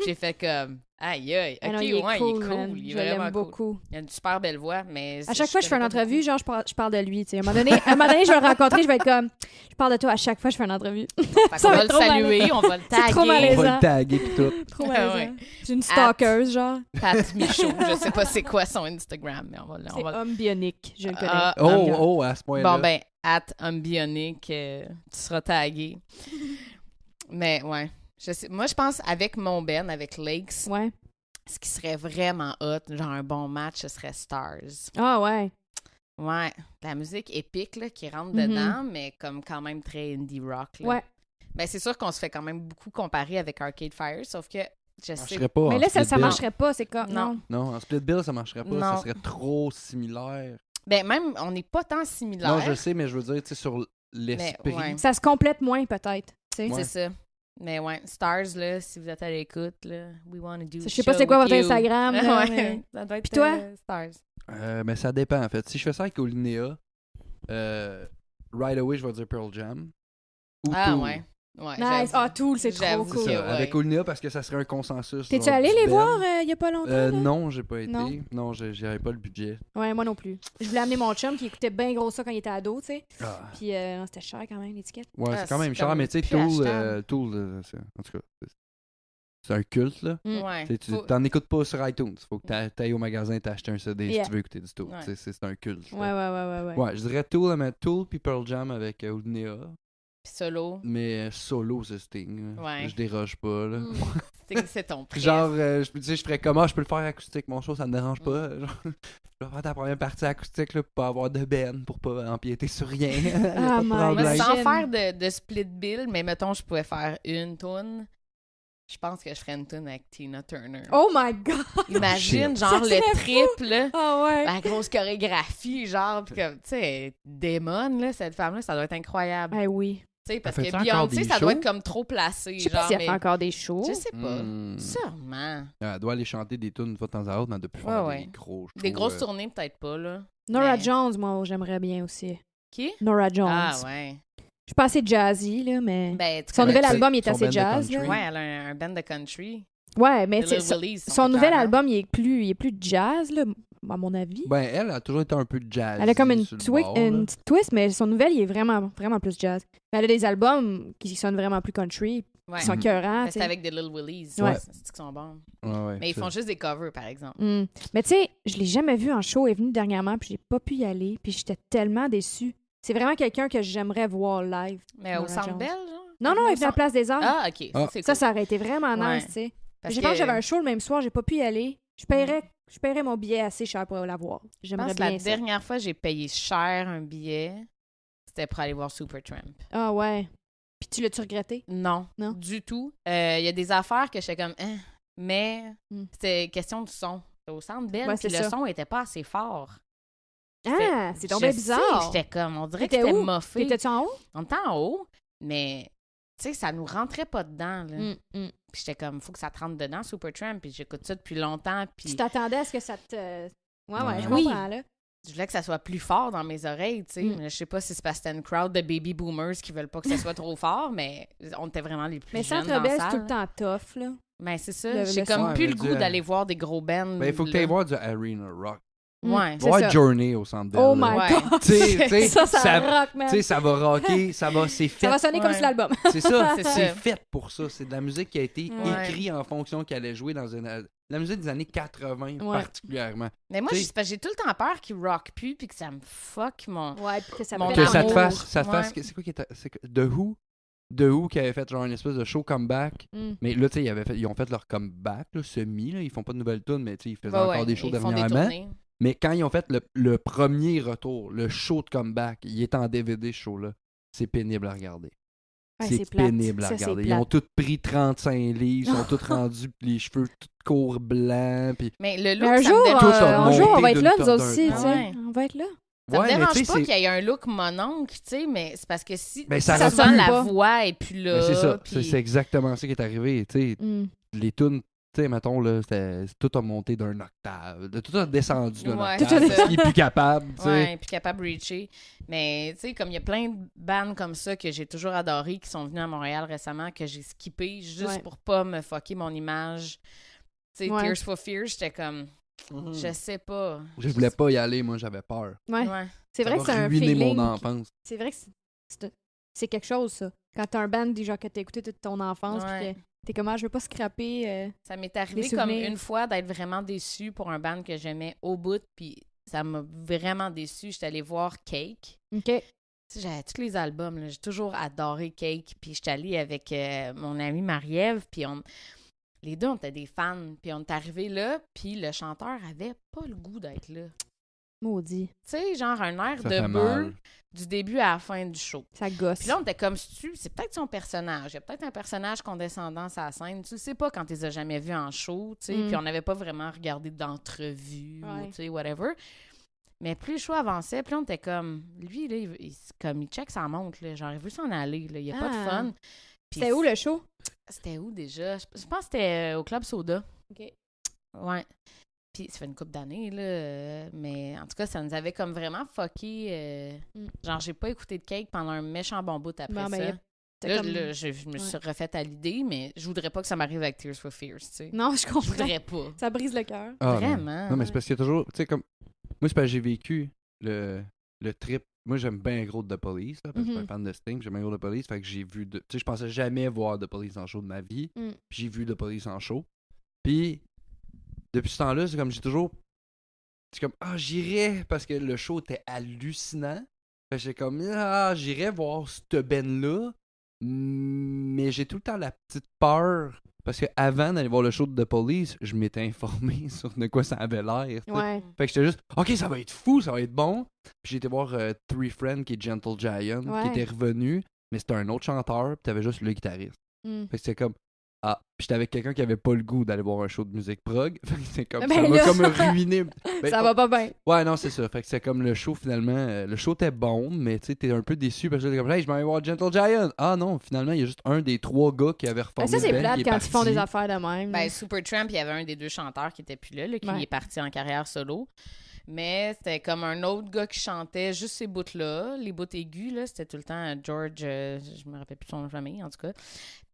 J'ai fait comme, aïe, aïe, ok, il est cool, il est je vraiment l'aime cool. beaucoup. Il a une super belle voix, mais... À chaque fois que je fais une entrevue, genre, je parle de lui, tu sais. À un moment donné, je vais le rencontrer, je vais être comme, je parle de toi à chaque fois que je fais une entrevue. On va le saluer, on va le taguer. C'est trop On va malaisant. le taguer pis tout. Trop Ah malaisant. ouais. J'ai une stalkeuse, genre. Pat Michaud, je sais pas c'est quoi son Instagram, mais on C'est va... homme bionique, je le connais. Ah, Oh, à ce point-là. Bon, ben, @Umbionic, tu seras tagué. Mais ouais, je sais. Moi, je pense avec mon Ben, avec Lakes, Ouais. ce qui serait vraiment hot, genre un bon match, ce serait Stars. Ah ouais. Ouais, la musique épique là, qui rentre Mhm. dedans, mais comme quand même très indie rock. Là. Ouais. Ben, c'est sûr qu'on se fait quand même beaucoup comparer avec Arcade Fire, sauf que je Ça sais marcherait pas. Mais en là, split ça bill. marcherait pas, c'est comme. Non. Non. Non, en split bill, ça marcherait pas. Non. Ça serait trop similaire. Ben, même, on n'est pas tant similaires. Non, je sais, mais je veux dire, tu sais, sur l'esprit. ouais. Ça se complète moins, peut-être. Tu sais. Ouais. C'est ça. Mais ouais, Stars, là, si vous êtes à l'écoute, là, we want to do Je sais pas c'est quoi votre Instagram, là, ouais, mais- ça doit être Puis toi? Stars. Mais ça dépend, en fait. Si je fais ça avec Olinéa, right away, je vais dire Pearl Jam. Ou Ah Tool. ouais. Ouais, Nice. j'avoue. Ah, Tool, c'est trop J'avoue. C'est cool. ça, Ouais. avec Olinéa, parce que ça serait un consensus. T'es-tu genre, allé du les band. voir il y a pas longtemps? là? Non, j'ai pas été. Non. Non, j'avais pas le budget. Ouais, moi non plus. Je voulais amener mon chum qui écoutait bien gros ça quand il était ado, tu sais. Ah. Puis non, c'était cher quand même, l'étiquette. Ouais, Ah, c'est quand même c'est cher, comme mais tu sais, plus achetable. Tool, en tout cas, c'est un culte, là. Ouais. Tu sais, tu Faut- t'en écoutes pas sur iTunes. Faut que t'ailles au magasin t'acheter un CD Yeah. si tu veux écouter du Tool. Ouais. Tu sais, c'est un culte. Ouais, ouais. Ouais, je dirais Tool, mais Tool puis Pearl Jam avec Olinéa. Puis solo. Mais solo, c'est Sting. Là. Ouais. Je déroge pas, là. C'est ton prix. Genre, je ferais comment je peux le faire acoustique, mon show, ça me dérange pas. Genre, je vais faire ta première partie acoustique là, pour pas avoir de ben, pour pas empiéter sur rien. Y a pas de my problème. God. Sans J'aime. faire de split bill, mais mettons, je pouvais faire une tune. Je pense que je ferais une tune avec Tina Turner. Oh my God! Imagine, Ça genre, serait le trip, là. Ah ouais! La grosse chorégraphie, genre, pis comme, tu sais, démon, là, cette femme-là, ça doit être incroyable. Ben oui. Tu sais, parce Elle que fait-tu encore Beyoncé, des ça doit shows? être comme trop placé, Je sais pas genre, si elle mais fait encore des shows. je sais pas. Hmm. Sûrement. Elle doit aller chanter des tunes une fois de temps à autre, mais elle doit plus Ouais, faire ouais. des gros shows. Des grosses tournées, peut-être pas, là. Nora Mais- Jones, moi, j'aimerais bien aussi. Qui? Nora Jones. Ah, ouais. Je suis pas assez jazzy, là, mais. Ben, tu Son connais- nouvel tu sais, album, il est son assez band de jazz, country. là. Ouais, elle a un band de country. Ouais, mais Les tu sais, Little Willies sont son nouvel écœurants. album, il est plus jazz, là, à mon avis. Ben, elle a toujours été un peu jazz. Elle a comme une petite twist, mais son nouvel, il est vraiment, vraiment plus jazz. Mais elle a des albums qui sonnent vraiment plus country, Ouais. qui sont Mhm. écœurants, Mais tu c'est sais. avec des Little Willies. Ouais. C'est qu'ils sont bons. Ouais, Mais ils font juste des covers, par exemple. Mm. Mais tu sais, je l'ai jamais vu en show. Elle est venue dernièrement, puis j'ai pas pu y aller, puis j'étais tellement déçue. C'est vraiment quelqu'un que j'aimerais voir live. Mais au Nora Centre Jones. Bell, genre? Non, non, elle est venue à la Place des Arts. Ah, OK. Ah. C'est Ça, cool. ça aurait été vraiment Ouais. nice, tu sais. Parce J'ai pensé que que- j'avais un show le même soir, j'ai pas pu y aller. Je paierais mon billet assez cher pour la voir. Je J'aimerais pense que bien la ça. dernière fois que j'ai payé cher un billet, c'était pour aller voir Supertramp. Ah ouais. Puis tu l'as-tu regretté? Non, Non? du tout. Il y a des affaires que j'étais comme, hein, mais Mm. c'était question du son. Au Centre Bell, Ouais, puis c'est le ça. son était pas assez fort. Ah, c'est tombé Je sais, bizarre. J'étais comme, on dirait que T'étais c'était où? moffé. T'étais-tu en haut? On était en haut, mais tu sais, ça nous rentrait pas dedans. Là. Mm. Puis j'étais comme, faut que ça te rentre dedans, Supertramp. Puis j'écoute ça depuis longtemps. Tu Puis t'attendais à ce que ça te... Ouais, je Oui. comprends, là. je voulais que ça soit plus fort dans mes oreilles, tu sais. Mm. Mais je sais pas si c'est parce que c'était une crowd de baby boomers qui veulent pas que ça soit trop fort, mais on était vraiment les plus Mais jeunes Centre dans la Bell, c'est salle. tout le temps tough, là. Mais c'est ça, Le j'ai son. comme Ouais, plus mais le goût du- d'aller voir des gros bands. Ben, il faut que tu là. ailles voir du Arena Rock. Ouais. C'est Va ça. voir Journey au Centre Bell. Oh là. my Ouais. God! Tu sais, ça rock, man. tu sais, ça va rocker, ça va, c'est fait. Ça va sonner comme Ouais. sur l'album. C'est ça, C'est c'est ça. fait pour ça. C'est de la musique qui a été Ouais. écrite en fonction qu'elle allait jouer dans une. La musique des années 80 Ouais. particulièrement. Mais moi, T'sais- c'est parce que j'ai tout le temps peur qu'ils rock plus puis que ça me fuck mon... Ouais, puis que ça Mon fait Que ça te amour. fasse. Ça te Ouais. fasse c'est quoi qui était. The Who? The Who qui avait fait genre une espèce de show comeback. Mm. Mais là, tu sais, ils ont fait leur comeback, là, semi. Là, ils font pas de nouvelles tunes, mais tu sais, ils faisaient Ouais, encore ouais, des shows ils font des dernièrement. tournées. Mais quand ils ont fait le premier retour, le show de comeback, il est en DVD ce show-là. C'est pénible à regarder. Ouais, c'est plate. pénible à Ça, c'est regarder. Ils plate. ont tous pris 35 livres, ils sont tous rendus, puis les cheveux tout courts blancs. Puis... Mais le look, Mais un ça jour, me Tout dérange a un jour, on monté va être d'une là, nous tonne autres aussi, d'un tu coup. sais. On va être là. Ça me Ouais, mais dérange tu sais, pas c'est- qu'il y ait un look mononcle, tu sais, mais c'est parce que si Ben, ça souvent ressemble la pas. voix est plus là. Mais c'est ça, puis- c'est exactement ça qui est arrivé. Tu sais, Mm. les tunes tu sais, mettons, là, tout a monté d'un octave. Tout a descendu d'un Ouais, octave. c'est ça. Il est plus capable, tu sais. Ouais, plus capable de reacher. Mais, tu sais, comme il y a plein de bands comme ça que j'ai toujours adoré qui sont venus à Montréal récemment, que j'ai skippé juste pour pas me fucker mon image. Tu sais, Tears for Fears, j'étais comme... Je sais pas. Je voulais pas y aller, moi, j'avais peur. Ouais. C'est vrai que c'est Ça va un ruiner feeling. mon enfance. C'est vrai que c'est quelque chose, ça. Quand t'as un band genre que t'as écouté toute ton enfance, Ouais. pis que t'es comme, je veux pas scraper. Ça m'est arrivé comme une fois d'être vraiment déçue pour un band que j'aimais au bout, puis ça m'a vraiment déçue. J'étais allée voir Cake. OK. Tu sais, j'avais tous les albums, là. J'ai toujours adoré Cake, puis j'étais allée avec mon amie Marie-Ève, puis les deux, on était des fans, puis on est arrivés là, puis le chanteur avait pas le goût d'être là. Maudit. Tu sais, genre un air Ça de fait bœuf mal. du début à la fin du show. Ça gosse. Puis là, on était comme, c'est peut-être son personnage. Il y a peut-être un personnage condescendant sur la scène. Tu le sais pas quand tu les as jamais vus en show, tu sais. Puis on n'avait pas vraiment regardé d'entrevue ou, tu sais, whatever. Mais plus le show avançait, plus on était comme, lui, là, il check sa montre, là. Genre, il veut s'en aller, là. Il n'y a pas de fun. C'était où le show? C'était où déjà? Je pense que c'était au Club Soda. OK. Ouais. Puis ça fait une couple d'années, là. Mais en tout cas, ça nous avait comme vraiment fucké. Genre, j'ai pas écouté de Cake pendant un méchant bon bout après ça. Là, je me suis refaite à l'idée, mais je voudrais pas que ça m'arrive avec Tears for Fears, tu sais. Non, je comprends. Je voudrais pas. Ça brise le cœur. Ah, Vraiment. Non, mais c'est parce qu'il y a toujours... Tu sais, comme... Moi, c'est parce que j'ai vécu le trip. Moi, j'aime bien gros The Police, là, parce que je suis un fan de Sting, j'aime bien gros The Police, fait que j'ai vu... Tu sais, je pensais jamais voir The Police en show de ma vie, puis j'ai vu The Police en show. Puis, depuis ce temps-là, c'est comme j'ai toujours... C'est comme, j'irais, parce que le show était hallucinant. Fait que j'ai comme, j'irais voir cette Ben-là, mais j'ai tout le temps la petite peur, parce que avant d'aller voir le show de The Police, je m'étais informé sur de quoi ça avait l'air. Ouais. Fait que j'étais juste, OK, ça va être fou, ça va être bon. Puis j'ai été voir Three Friends, qui est Gentle Giant, qui était revenu, mais c'était un autre chanteur, puis t'avais juste le guitariste. Fait que c'était comme, puis j'étais avec quelqu'un qui avait pas le goût d'aller voir un show de musique prog. Fait que c'est comme, ça m'a comme ruiné. Ça va pas bien. Ouais, non, c'est ça. Fait que c'est comme le show, finalement, le show était bon, mais tu sais, t'es un peu déçu parce que t'es comme, hey, je m'en vais voir Gentle Giant. Ah non, finalement, il y a juste un des 3 gars qui avait reformé Ça, c'est le band, plate qui est quand parti. ils font des affaires de même. Ben, Supertramp, il y avait un des 2 chanteurs qui était plus là, qui est parti en carrière solo. Mais c'était comme un autre gars qui chantait juste ces bouts-là. Les bouts aigus, là, c'était tout le temps George, je me rappelle plus son nom de famille, en tout cas.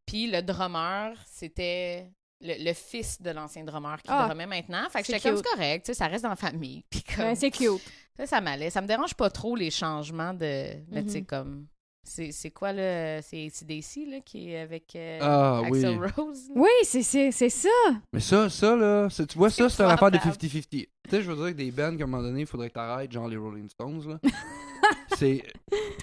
Puis le drummer, c'était le fils de l'ancien drummer qui drummait maintenant. Fait que j'étais comme, c'est correct, tu sais, ça reste dans la famille. Puis comme, c'est cute. Ça m'allait. Ça me dérange pas trop les changements de... Mais tu sais, comme... C'est quoi, là? C'est AC/DC, là, qui est avec Axl Rose? Oui, c'est ça. Mais ça, là, tu vois, ça, c'est une affaire de 50-50. Tu sais, je veux dire que des bands, qu'à un moment donné, il faudrait que t'arrêtes, genre les Rolling Stones, là.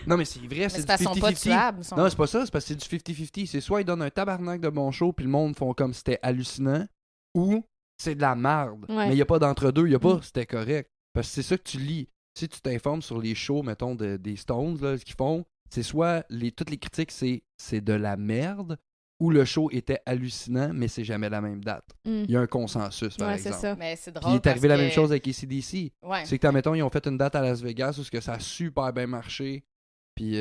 Non, mais c'est vrai, c'est du 50-50. Non, c'est pas ça, c'est parce que c'est du 50-50. C'est soit ils donnent un tabarnak de bon show, puis le monde font comme c'était hallucinant, ou c'est de la merde. Ouais. Mais il n'y a pas d'entre-deux, il n'y a pas c'était correct. Parce que c'est ça que tu lis. Si tu t'informes sur les shows, mettons, des Stones, là, ce qu'ils font, c'est soit toutes les critiques, c'est de la merde, ou le show était hallucinant, mais c'est jamais la même date. Il y a un consensus, par exemple. C'est ça. Mais c'est drôle. Puis il est arrivé la même chose avec AC/DC. Ouais. C'est que, mettons, ils ont fait une date à Las Vegas où ça a super bien marché. Puis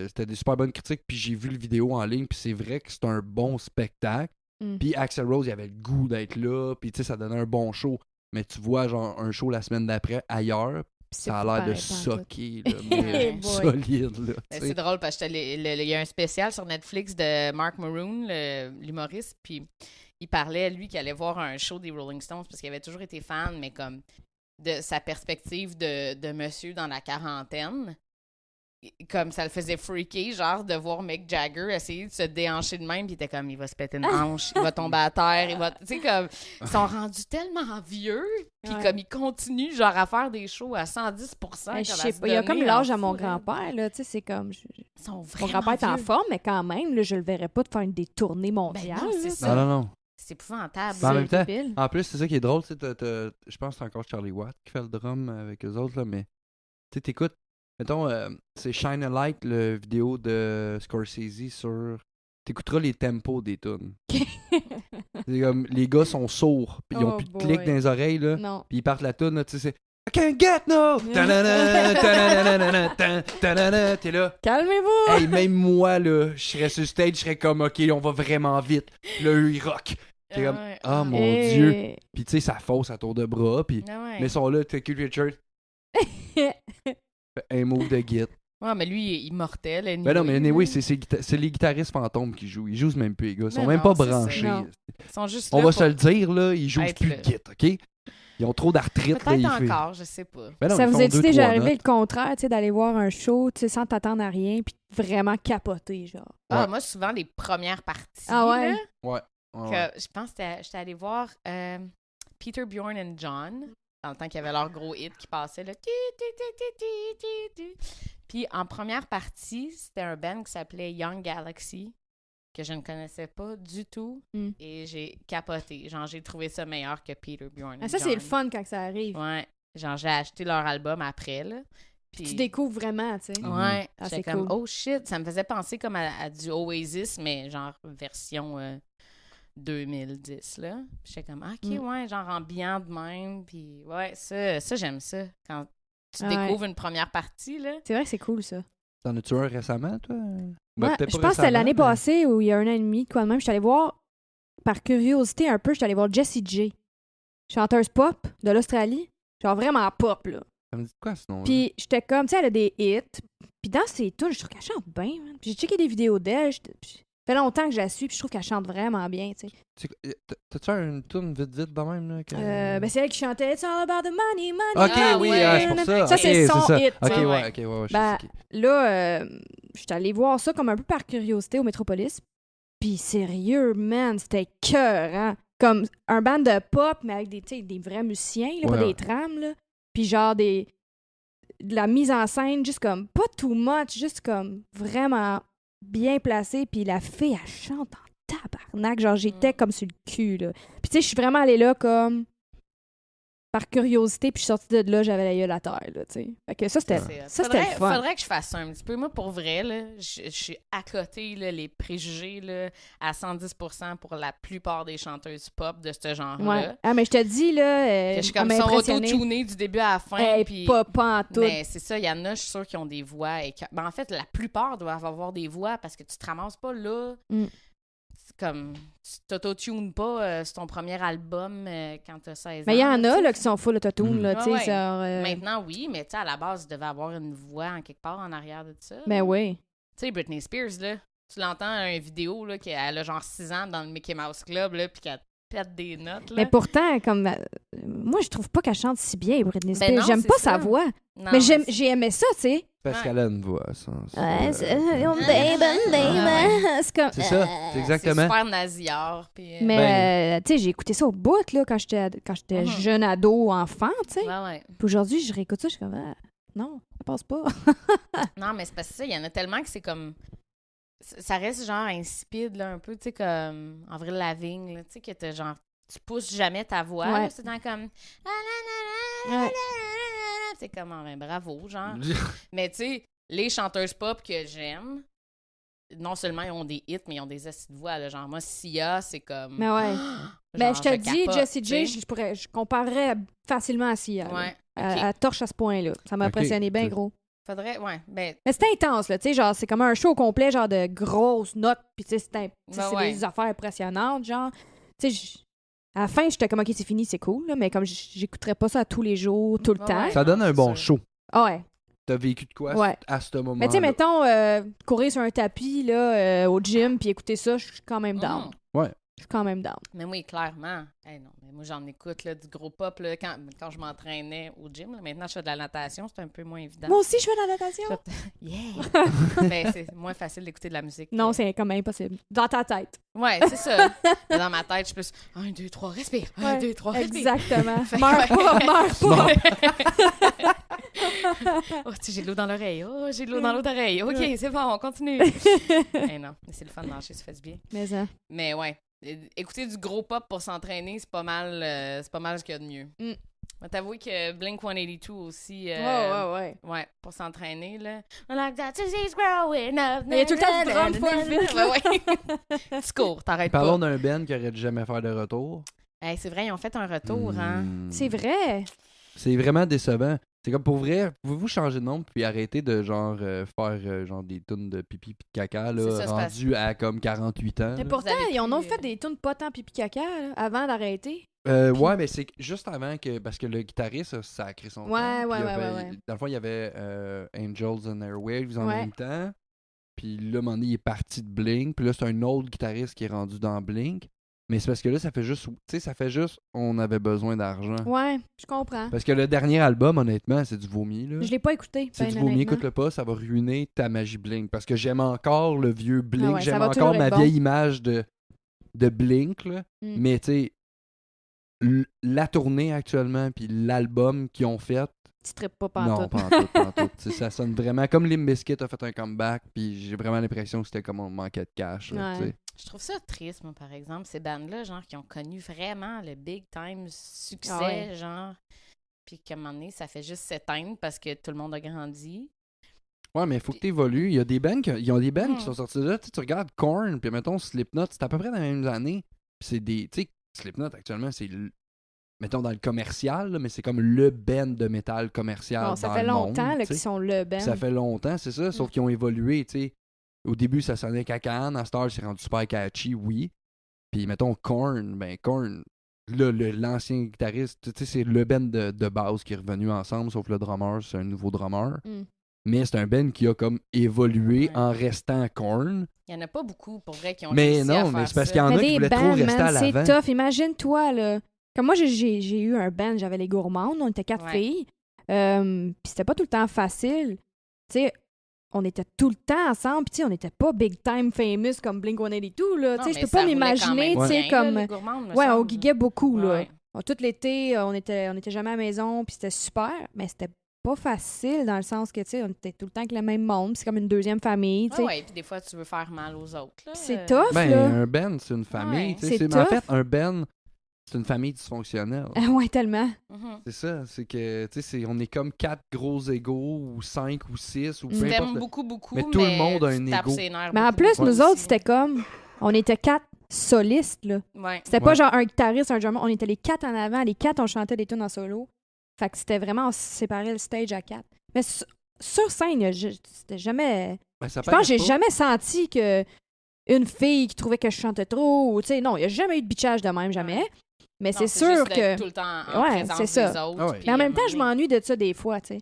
c'était des super bonnes critiques. Puis j'ai vu le vidéo en ligne. Puis c'est vrai que c'est un bon spectacle. Puis Axl Rose, il avait le goût d'être là. Puis tu sais, ça donnait un bon show. Mais tu vois, genre, un show la semaine d'après ailleurs. Ça a l'air de socker, là, mais solide. Là, c'est drôle parce que il y a un spécial sur Netflix de Mark Maroon, l'humoriste, puis il parlait, lui, qu'il allait voir un show des Rolling Stones parce qu'il avait toujours été fan, mais comme de sa perspective de monsieur dans la quarantaine. Comme ça le faisait freaker, genre, de voir Mick Jagger essayer de se déhancher de même, puis il était comme, il va se péter une hanche, il va tomber à terre, il va... Tu sais, comme, ils sont rendus tellement vieux, puis comme, ils continuent, genre, à faire des shows à 110%. Je sais pas, il y a comme l'âge à mon grand-père, là, tu sais, c'est comme... Ils sont vraiment mon grand-père est en vieux. forme, mais quand même, là, je le verrais pas de faire des tournées mondiales. Ben non, c'est ça. Non. C'est épouvantable. En même temps, en plus, c'est ça qui est drôle, tu sais, je pense que c'est encore Charlie Watt qui fait le drum avec eux autres, là, mais tu sais, t'écoutes, mettons, c'est Shine a Light, le vidéo de Scorsese sur... T'écouteras les tempos des tunes. C'est comme, les gars sont sourds, pis ils ont plus de clics dans les oreilles, là. Non. Puis ils partent la tune, tu sais, c'est I can't get no! T'es là. Calmez-vous! Hey, même moi, là, je serais sur stage, je serais comme, OK, on va vraiment vite. Là, eux, ils rock. T'es comme, mon Dieu. Puis tu sais, ça fausse à tour de bras. Puis, mais ils sont là, t'es Keith Richards. Un move de git. Ouais, mais lui, il est immortel. Ben non, mais anyway, c'est les guitaristes fantômes qui jouent. Ils jouent même plus, les gars. Ils sont même pas branchés. Ils sont juste On va se le dire, là, ils jouent plus de git, OK? Ils ont trop d'arthrite. Peut-être encore, je sais pas. Ben non, ça vous est déjà arrivé le contraire, tu sais, d'aller voir un show, tu sais, sans t'attendre à rien, puis vraiment capoter, genre? Ah, moi, souvent, les premières parties, ah ouais? là, ouais. Je pense que j'étais allée voir Peter, Bjorn and John, dans le temps qu'il y avait leur gros hit qui passait, là. Puis en première partie, c'était un band qui s'appelait Young Galaxy, que je ne connaissais pas du tout, et j'ai capoté. Genre, j'ai trouvé ça meilleur que Peter, Bjorn and John. Ça, c'est le fun quand ça arrive. Ouais. Genre, j'ai acheté leur album après, là. Puis tu découvres vraiment, tu sais. Ouais. C'est comme, cool. oh shit, ça me faisait penser comme à du Oasis, mais genre version 2010, là. Puis j'étais comme, OK, ouais, genre ambiant de même. Puis ouais, ça j'aime ça. Quand tu découvres une première partie, là. C'est vrai que c'est cool, ça. T'en as-tu un récemment, toi? Ouais, je pense que c'était l'année passée ou il y a un an et demi, quoi de même. Je suis allée voir, par curiosité un peu, je suis allée voir Jessie J, chanteuse pop de l'Australie. Genre vraiment pop, là. Ça me dit quoi, sinon? Puis j'étais comme, tu sais, elle a des hits. Puis dans ses tunes, je trouve qu'elle chante bien, man. Puis j'ai checké des vidéos d'elle. Ça fait longtemps que je la suis, puis je trouve qu'elle chante vraiment bien, tu sais. T'as-tu une tune vite de même, là? Ben c'est elle qui chantait It's all about the money, money. OK, oui, c'est pour ça. Ça, c'est son hit. OK, ouais. ouais. Ben, là, je suis allée voir ça comme un peu par curiosité au Métropolis. Puis sérieux, man, c'était écœurant. Comme un band de pop, mais avec des vrais musiciens, là, pas des trames, là. Puis genre de la mise en scène, juste comme, pas too much, juste comme vraiment bien placée. Puis la fille, elle chante en tabarnak. Genre, j'étais comme sur le cul, là. Puis tu sais, je suis vraiment allée là comme par curiosité, puis je suis sortie de là, j'avais la gueule à terre, là, tu sais. Fait que ça, c'était le fun. Faudrait que je fasse ça un petit peu. Moi, pour vrai, là, je suis à côté, là, les préjugés, là, à 110% pour la plupart des chanteuses pop de ce genre-là. Ouais. Ah, mais je te dis, là, je suis comme ça, auto-tunée du début à la fin. Puis pas en tout. Mais c'est ça, il y en a, je suis sûre, qui ont des voix. Ben, en fait, la plupart doivent avoir des voix parce que tu te ramasses pas là. Comme, tu t'auto-tunes pas sur ton premier album quand t'as 16 ans. Mais il y en a là, qui sont full auto-tune, là, tu sais. Maintenant, oui, mais tu sais, à la base, tu devais avoir une voix en quelque part en arrière de ça. Ben oui. Tu sais, Britney Spears, là, tu l'entends dans une vidéo, là, qu'elle a genre 6 ans dans le Mickey Mouse Club, là, puis qu'elle pète des notes, là. Mais pourtant, comme... moi, je trouve pas qu'elle chante si bien, Britney Spears. Ben non, j'aime pas sa voix. Non, mais j'ai aimé ça, tu sais. Parce qu'elle a une voix, ça. C'est comme... C'est ça, c'est exactement. C'est super nasillard. Puis, mais, tu sais, j'ai écouté ça au bout, là, quand j'étais jeune ado, enfant, tu sais. Ouais. Puis aujourd'hui, je réécoute ça, je suis comme, non, ça passe pas. Non, mais c'est parce que ça, il y en a tellement que c'est comme... Ça reste genre insipide, là, un peu, tu sais, comme Avril Lavigne, là, tu sais, que t'as genre... Tu pousses jamais ta voix, là, c'est dans comme... C'est comme, ben, bravo, genre. Mais tu sais, les chanteuses pop que j'aime, non seulement ils ont des hits, mais ils ont des acides de voix, là, genre moi, Sia, c'est comme... Mais ouais. Ben, je te le dis, Jessie J, je comparerais facilement à Sia. Ouais. À torche à ce point-là. Ça m'a impressionné bien gros. Faudrait, ouais. Ben... Mais c'est intense, là, tu sais, genre, c'est comme un show complet, genre de grosses notes, puis tu sais, c'est des affaires impressionnantes, genre. Tu sais, à la fin, j'étais comme, OK, c'est fini, c'est cool, là, mais comme j'écouterais pas ça tous les jours, tout le temps. Ça donne un bon show. Ah ouais. T'as vécu de quoi à ce moment-là? Mais tu sais, mettons, courir sur un tapis, là, au gym, puis écouter ça, je suis quand même down. Ouais. Je suis quand même down. Mais oui, clairement. Hey, non, mais moi, j'en écoute là, du gros pop là, quand je m'entraînais au gym. Là. Maintenant, je fais de la natation, c'est un peu moins évident. Moi aussi, je fais de la natation. Yeah! Ben, c'est moins facile d'écouter de la musique. Non, c'est comme impossible. Dans ta tête. Ouais, c'est ça. Dans ma tête, je peux... 1, 2, 3, respire. 1, 2, 3, respire. Exactement. Meurs pas. Oh, j'ai de l'eau dans l'oreille. Oh, j'ai de l'eau dans l'autre oreille. OK, c'est bon, on continue. Hey, non, mais c'est le fun de marcher, ça fait du bien. Mais ouais. Écouter du gros pop pour s'entraîner, c'est pas mal ce qu'il y a de mieux. On va t'avouer que Blink-182 aussi. Ouais, pour s'entraîner, là. Like that disease growing up. Il y a tout le temps du drum full. Tu cours, t'arrêtes pas. Parlons d'un band qui aurait dû jamais faire de retour. Hey, c'est vrai, ils ont fait un retour, hein. C'est vrai. C'est vraiment décevant. C'est comme pour vrai, pouvez-vous changer de nom puis arrêter de genre faire genre des tunes de pipi pis de caca là, rendu à comme 48 ans. Mais pourtant, ils ont fait des tunes pas tant pipi caca là, avant d'arrêter. Ouais, mais c'est juste avant que. Parce que le guitariste, ça a créé son temps. Ouais. Dans le fond, il y avait Angels and Airwaves en même temps. Puis là, à un moment donné, il est parti de Blink. Puis là, c'est un autre guitariste qui est rendu dans Blink. Mais c'est parce que là, ça fait juste. Tu sais, on avait besoin d'argent. Ouais, je comprends. Parce que le dernier album, honnêtement, c'est du vomi. Là. Je l'ai pas écouté. C'est du vomi, écoute-le pas, ça va ruiner ta magie Blink. Parce que j'aime encore le vieux Blink. J'aime encore ma vieille image de Blink. Là. Mais tu sais. La tournée actuellement puis l'album qu'ils ont fait, tu trippes pas pantoute. Non, pantoute. Ça sonne vraiment comme Limp Bizkit a fait un comeback puis j'ai vraiment l'impression que c'était comme on manquait de cash. Là, je trouve ça triste, moi, par exemple, ces bandes-là, genre, qui ont connu vraiment le big time succès, genre, puis qu'à un moment donné, ça fait juste s'éteindre parce que tout le monde a grandi. Ouais, mais il faut que tu évolues. Il y a des bands qui sont sortis de là. Tu regardes Korn, puis mettons Slipknot, c'est à peu près dans les mêmes années. Puis c'est des... Tu sais, Slipknot, actuellement, c'est... Mettons dans le commercial, là, mais c'est comme le band de métal commercial dans le monde. Ça fait longtemps qu'ils sont le band. Ça fait longtemps, c'est ça, sauf qu'ils ont évolué, tu sais. Au début, ça sonnait cacan, à Star, c'est rendu super catchy, oui. Puis mettons Korn, là, l'ancien guitariste, tu sais, c'est le band de base qui est revenu ensemble, sauf le drummer, c'est un nouveau drummer. Mais c'est un band qui a comme évolué en restant Korn. Il n'y en a pas beaucoup, pour vrai, qui ont réussi à faire ça. Mais non, mais c'est parce qu'il y en a qui voulaient trop rester à l'avant. C'est tough, imagine-toi, là. Comme moi, j'ai eu un band, j'avais les Gourmandes, on était 4 filles. Puis c'était pas tout le temps facile. Tu sais, on était tout le temps ensemble, puis on n'était pas big time famous comme Blink-182, là. Tu sais, je peux pas m'imaginer, tu sais, comme... on giguait beaucoup, là. Tout l'été, on était jamais à la maison, puis c'était super, mais c'était pas facile dans le sens que, tu sais, on était tout le temps avec le même monde, c'est comme une deuxième famille, tu sais. Ouais, puis des fois, tu veux faire mal aux autres, là. C'est tough, là. Un band, c'est une famille, tu sais. En fait, un band... C'est une famille dysfonctionnelle. Ouais, tellement. C'est ça, c'est que, tu sais, on est comme 4 gros égos, ou 5 ou 6, ou peu importe. beaucoup, mais tout le monde a un égo. Mais en plus, nous autres, c'était comme, on était 4 solistes, là. C'était pas genre un guitariste, un drummer, on était les 4 en avant, les 4, on chantait des tunes en solo. Fait que c'était vraiment, on séparait le stage à 4. Mais sur scène, c'était jamais... je pense que j'ai jamais senti que une fille qui trouvait que je chantais trop, ou tu sais, non, il n'y a jamais eu de bitchage de même, jamais. Mais c'est sûr que... tout le temps en présence des autres. Mais en même temps, je m'ennuie de ça des fois, tu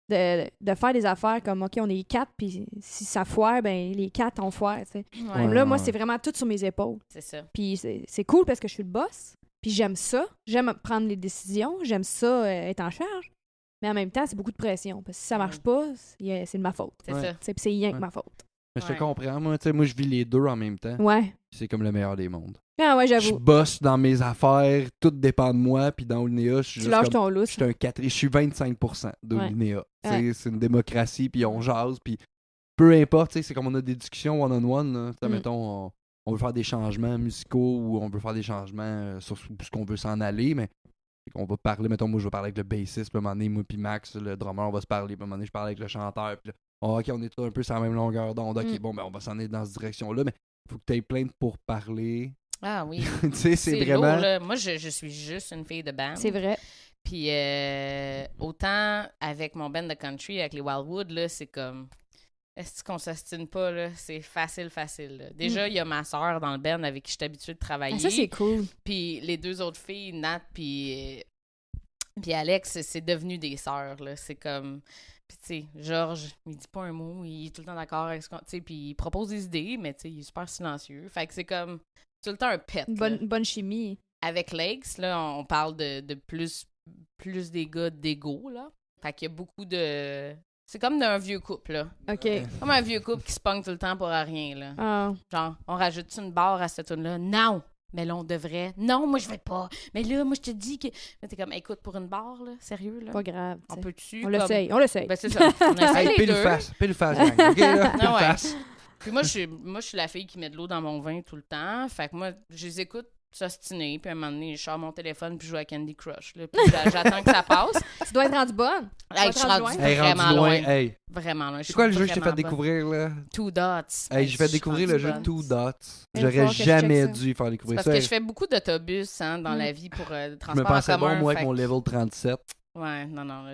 sais. De faire des affaires comme, OK, on est 4, puis si ça foire, ben les 4, on foire, tu sais. Là, moi, c'est vraiment tout sur mes épaules. C'est ça. Puis c'est cool parce que je suis le boss, puis j'aime ça. J'aime prendre les décisions, j'aime ça être en charge. Mais en même temps, c'est beaucoup de pression. Parce que si ça marche pas, c'est de ma faute. C'est ça. Puis c'est rien que ma faute. Mais je te comprends, moi, tu sais, moi, je vis les deux en même temps. Ouais. C'est comme le meilleur des mondes. Ah ouais, j'avoue. Je bosse dans mes affaires, tout dépend de moi, puis dans Oulinéa, je suis juste lâches ton lousse. Je suis 25% d'Oulinéa. C'est une démocratie, puis on jase, puis peu importe, tu sais, c'est comme on a des discussions one-on-one, mettons, on veut faire des changements musicaux ou on veut faire des changements sur ce qu'on veut s'en aller, mais on va parler, mettons, moi je vais parler avec le bassiste, puis à un moment donné, moi puis Max, le drummer, on va se parler, puis à un moment donné, je parle avec le chanteur, puis là, OK, on est tous un peu sur la même longueur d'onde, OK, bon, ben on va s'en aller dans cette direction-là, mais il faut que tu aies plein de pour parler. Ah oui. Tu sais, c'est vraiment... lourd, là. Moi, je suis juste une fille de band. C'est vrai. Puis autant avec mon band de country, avec les Wildwood, là, c'est comme... Est-ce qu'on s'ostine pas, là? C'est facile, là. Déjà, il y a ma soeur dans le band avec qui je suis habituée de travailler. Ça, c'est cool. Puis les deux autres filles, Nat puis Alex, c'est devenu des sœurs, là. C'est comme... Puis, tu sais, Georges, il dit pas un mot, il est tout le temps d'accord avec ce qu'on... Tu sais, puis il propose des idées, mais tu sais, il est super silencieux. Fait que c'est comme tout le temps un pet. Bonne chimie. Avec Lex, là, on parle de plus des gars d'égo, là. Fait qu'il y a beaucoup de... C'est comme d'un vieux couple, là. OK. Comme un vieux couple qui se pogne tout le temps pour rien, là. Genre, on rajoute une barre à cette tune-là? Non! Mais là, on devrait. Non, moi, je vais pas. Mais là, moi, je te dis que... Mais t'es comme, écoute, pour une barre, là, sérieux, là? Pas grave. On peut-tu... On l'essaye. Ben, c'est ça. On essaye les deux. Pile face, gang. OK, là, pile face. Puis moi, je suis la fille qui met de l'eau dans mon vin tout le temps. Fait que moi, je les écoute s'ostiner. Puis à un moment donné, je sors mon téléphone puis je joue à Candy Crush. Là, puis j'attends que ça passe. Tu dois être rendu bonne. Hey, je suis rendu vraiment loin. Hey. Vraiment loin. C'est quoi le jeu que je t'ai fait découvrir, là? Two Dots. Hey, j'ai fait découvrir le jeu Two Dots. J'aurais jamais dû faire découvrir ça. Parce que je fais beaucoup d'autobus dans la vie pour transport en commun. Je me pensais bon, moi, avec mon level 37. Ouais, non, là,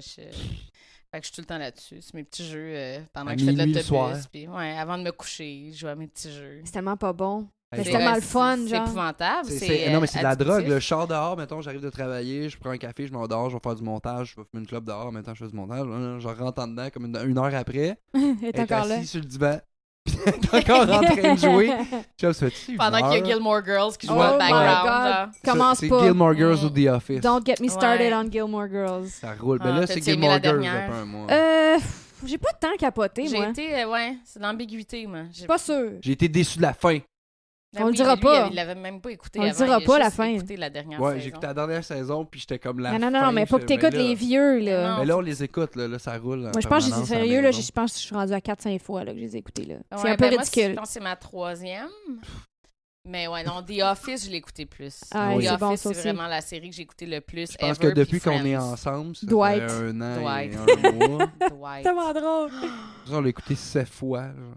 Fait que je suis tout le temps là-dessus. C'est mes petits jeux pendant À que je fais de minuit le soir. l'autobus. Puis, ouais, avant de me coucher, je joue à mes petits jeux. C'est tellement pas bon. Hey, C'est tellement le fun, C'est genre. épouvantable. Non, mais c'est de la addictif. drogue. Là. Je sors dehors, mettons, j'arrive de travailler, je prends un café, je m'en dors, je vais faire du montage, je vais fumer une clope dehors, maintenant je fais du montage. Je rentre en dedans comme une heure après. Elle Elle est est encore là. assise sur le divan. Puis elle est encore en train de jouer. Je sais, tu Pendant qu'il y a Gilmore Girls qui joue Oh en my background. God. genre. Commence c'est pas. Gilmore Girls ou The Office. Don't get me started Ouais. on Gilmore Girls. Ça roule. Ah, Mais là, t'as-tu c'est aimé Gilmore la Girls dernière? depuis un mois. J'ai pas de temps capoté, J'ai moi. été, ouais, c'est l'ambiguïté, moi. J'ai Pas sûr. J'ai été déçu de la fin. Ben On le oui, dira lui, pas. Il l'avait même pas écouté On le avant. dira il a pas, la juste fin. écouté la dernière Ouais, saison. j'ai écouté la dernière saison, puis j'étais comme la Non, fin. mais faut que t'écoutes les vieux, là. Non. Mais là, on les écoute, là ça roule. Moi, je pense que c'est sérieux, là. Je pense que je suis rendue à 4-5 fois là, que je les ai écoutés, là. C'est Ouais, un peu ben moi, ridicule. je pense que c'est ma 3e. Mais ouais, non, The Office, je l'ai écouté plus. Ah, oui. The c'est bon, Office, ça c'est aussi. vraiment la série que j'ai écoutée le plus. Je pense ever, que depuis puis qu'on est Friends. ensemble, ça Dwight. fait 1 an Dwight. et 1 mois. Dwight. Tellement drôle. On l'a écouté 7 fois. Genre.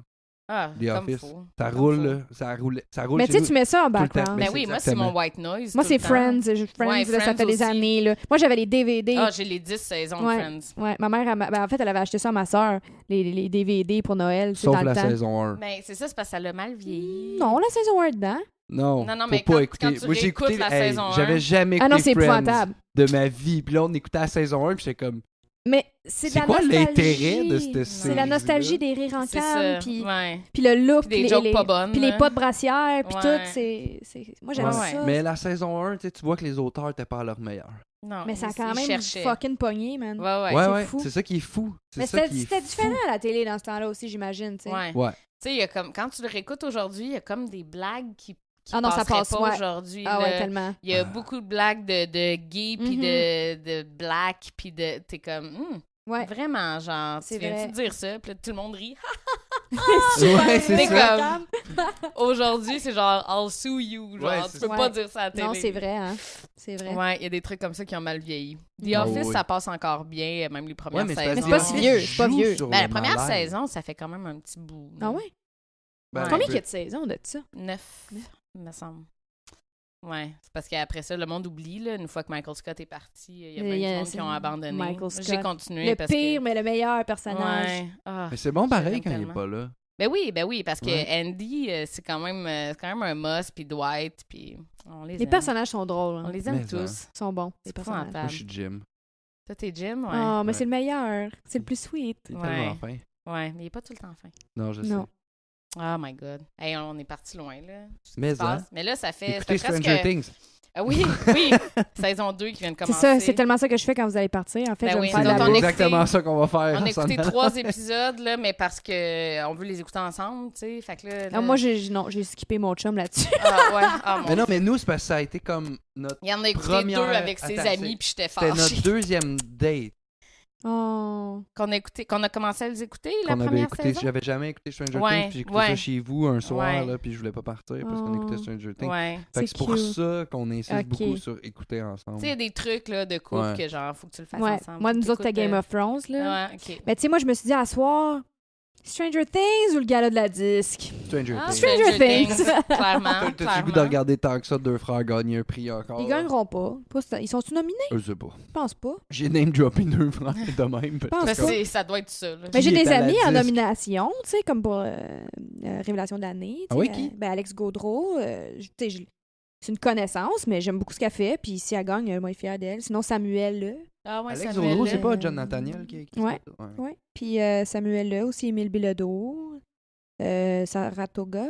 Ah, The comme Office. faut. Ça Comme roule, faut. là. Ça roule Mais chez tu sais, nous. tu mets ça en le temps. background. Ben Mais oui, c'est moi, c'est exactement. mon white noise. Moi, tout c'est le temps. Friends. Friends, Ouais, là, ça Friends fait des aussi. années, là. Moi, j'avais les DVD. Ah, j'ai les 10 saisons de Ouais. Friends. Ouais, ma mère, en fait, elle avait acheté ça à ma soeur, les DVD pour Noël, tu sais, Sauf dans le la temps. saison 1. Mais c'est ça, c'est parce que ça l'a mal vieilli. Non, la saison 1 dedans. Non, Non, faut mais pas quand écouter. tu Moi, j'ai réécoutes écouté. la saison 1. J'avais jamais écouté Ah non, c'est Friends épouvantable. de ma vie. Puis là, on écoutait la saison 1, puis j'étais comme. Mais c'est de C'est la quoi nostalgie. l'intérêt de cette C'est la série-là? nostalgie des rires en C'est canne, ça. puis Ouais. le look, Puis des jokes pas bonnes. puis les là. pas de brassière, puis Ouais. tout. C'est... Moi, j'aime Ouais. ça. Mais la saison 1, tu vois que les auteurs étaient pas à leur meilleur. Non, Mais ça a ils- quand ils même cherchaient. fucking pogné, man. Ouais. Ouais, fou. c'est ça qui est fou. Mais C'est ça qui est c'était fou. différent à la télé dans ce temps-là aussi, j'imagine, tu sais. Ouais. Ouais. Tu sais, il y a comme quand tu le réécoutes aujourd'hui, il y a comme des blagues qui Ah non, ça passeraient passe, pas ouais. aujourd'hui. Ah là. ouais, tellement. Il y a beaucoup de blagues de gay puis de black puis de t'es comme Ouais. vraiment genre C'est tu viens vrai. de dire ça puis là, tout le monde rit. Ouais, c'est C'est ça. comme aujourd'hui c'est genre I'll sue you genre Ouais, tu c'est peux ça. pas Ouais. dire ça à la télé. Non, c'est vrai, hein. C'est vrai. Ouais, il y a des trucs comme ça qui ont mal vieilli. The Ah Office, oui. ça passe encore bien, même les premières Ouais, mais saisons. Mais c'est pas si vieux, c'est pas vieux. Ben, la première saison, ça fait quand même un petit bout. Ah ouais? Ben, Combien il y a de saisons de ça? 9, me semble. Ouais, c'est parce qu'après ça, le monde oublie, là, une fois que Michael Scott est parti, il y a plein de monde qui ont abandonné. Michael J'ai Scott. continué Le parce pire, que... mais le meilleur personnage. Ouais. Ah. Mais c'est bon pareil J'aime quand il est tellement. pas là. Ben oui, parce que Ouais. Andy, c'est quand même un must, puis Dwight, puis on les Les aime. personnages sont drôles. On Hein. les aime Mais tous. Ils sont bons, les C'est personnages. épouvantable. Moi, je suis Jim. Toi, t'es Jim, ouais. Oh, mais Ouais. c'est le meilleur. C'est le plus sweet. C'est Ouais. tellement fin. Ouais, mais il est pas tout le temps fin. Non, je sais. Non. Oh my God. Hey, on est parti loin, là. Ce qui Mais se passe. hein. Mais là, ça fait... Écoutez ça fait Stranger presque... Things. Ah oui, saison 2 qui vient de C'est commencer. ça, c'est tellement ça que je fais quand vous allez partir. En fait, Ben je vais oui, me faire nous la autres, on bouffe. est- exactement ça qu'on va faire. On a en s'en écouté allant. 3 épisodes, là, mais parce que on veut les écouter ensemble, tu sais. Fait que là... Ah, moi, j'ai skippé mon chum là-dessus. Ah, ouais. Ah, mon Mais non, Dieu. mais nous, c'est parce que ça a été comme notre. Il y en a écouté première- 2 avec ses Attends, amis, puis j'étais C'était notre fâchée. deuxième date Oh. Qu'on a commencé à les écouter, la qu'on avait première écouté. saison. J'avais jamais écouté Stranger Ouais, Things, puis j'ai écouté ouais. ça chez vous un soir, Ouais. là, puis je voulais pas partir parce qu'on Oh. écoutait Stranger Things. Ouais. Fait que C'est c'est pour cute. ça qu'on insiste Ok. beaucoup sur écouter ensemble. Tu sais, il y a des trucs là, de couple Ouais. que genre, faut que tu le fasses Ouais. ensemble. Moi, Faut que nous autres, c'était t'écoutes, Game of Thrones, là. Ouais, OK. Mais tu sais, moi, je me suis dit, à soir, Stranger Things ou le gala de la disque? Stranger Ah, Things. Stranger Things. clairement. T'as-tu le goût de regarder tant que ça deux frères gagner un prix encore? Ils gagneront pas. Ils sont-tu nominés? Je sais pas. Je pense pas. J'ai name droppé deux frères de même. pense parce pas. que- Ça doit être ça. Là. Mais j'ai Qui est des à la amis en disque? nomination, tu sais, comme pour Révélation de l'année. tu Ah oui, sais, qui? Ben Alex Gaudreau. Tu sais, c'est une connaissance, mais j'aime beaucoup ce qu'elle fait. Puis si elle gagne, moi, je suis fière d'elle. Sinon, Samuel, là. Ah ouais, Alex Samuel, Zorro, là. c'est pas John Nathaniel qui a écrit Ouais. ça? Ouais. Puis Samuel, là, aussi Émile Bilodeau. Saratoga.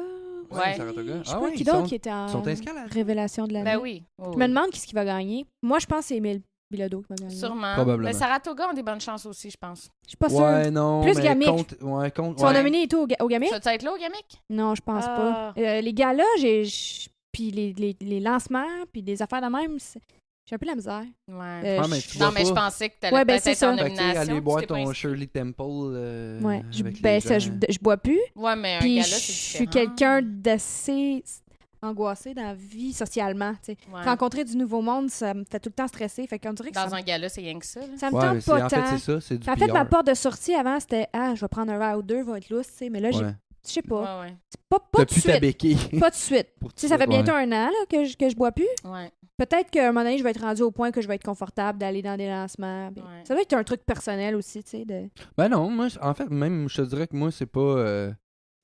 Ouais. Saratoga. Je sais Ah pas ouais, qui ils d'autre sont, qui était en ils sont inscrits à la Révélation de l'année. Ben oui. Oh, Je me demande qui va gagner. Moi, je pense que c'est Émile Bilodeau qui va gagner. Sûrement. Probablement. Mais Saratoga ont des bonnes chances aussi, je pense. Je suis pas sûre. Ouais, non. Plus mais Gamic. Ouais, Ils sont Ouais. nominés et tout au Gamic? Ça va être là au Gamic? Non, je pense Ah. pas. Les galas, puis les lancements, puis des affaires de même, j'ai un peu la misère. Ouais. Ah, mais tu Non, vois mais je pas. pensais que t'allais Ouais, ben, peut-être c'est être ça. en Fait que, tu sais, nomination. aller tu boire t'es pas ton inscrit. Shirley Temple. Ouais. avec Ben, les ça, gens. je bois plus. Ouais, mais un Puis gala, je c'est suis différent. quelqu'un d'assez angoissé dans la vie socialement. Tu sais. Ouais. Rencontrer du nouveau monde, ça me fait tout le temps stresser. Fait qu'on dirait que Dans ça, un gala, c'est rien que ça. là. ça me Ouais, tente c'est- pas en tant. fait, c'est ça, c'est du En fait, ma PR. porte de sortie avant, c'était je vais prendre un verre ou deux, va être lousse, tu sais. Mais là, Ouais. je sais pas. Ouais, ouais. C'est pas T'as de plus ta suite. béquille. Pas de suite. Pour Tu sais, ça fait bientôt 1 an là, que je bois plus. Ouais. Peut-être qu'à un moment donné, je vais être rendue au point que je vais être confortable d'aller dans des lancements. Puis Ouais. Ça doit être un truc personnel aussi, tu sais. Ben non, moi, en fait, même, je te dirais que moi, c'est pas...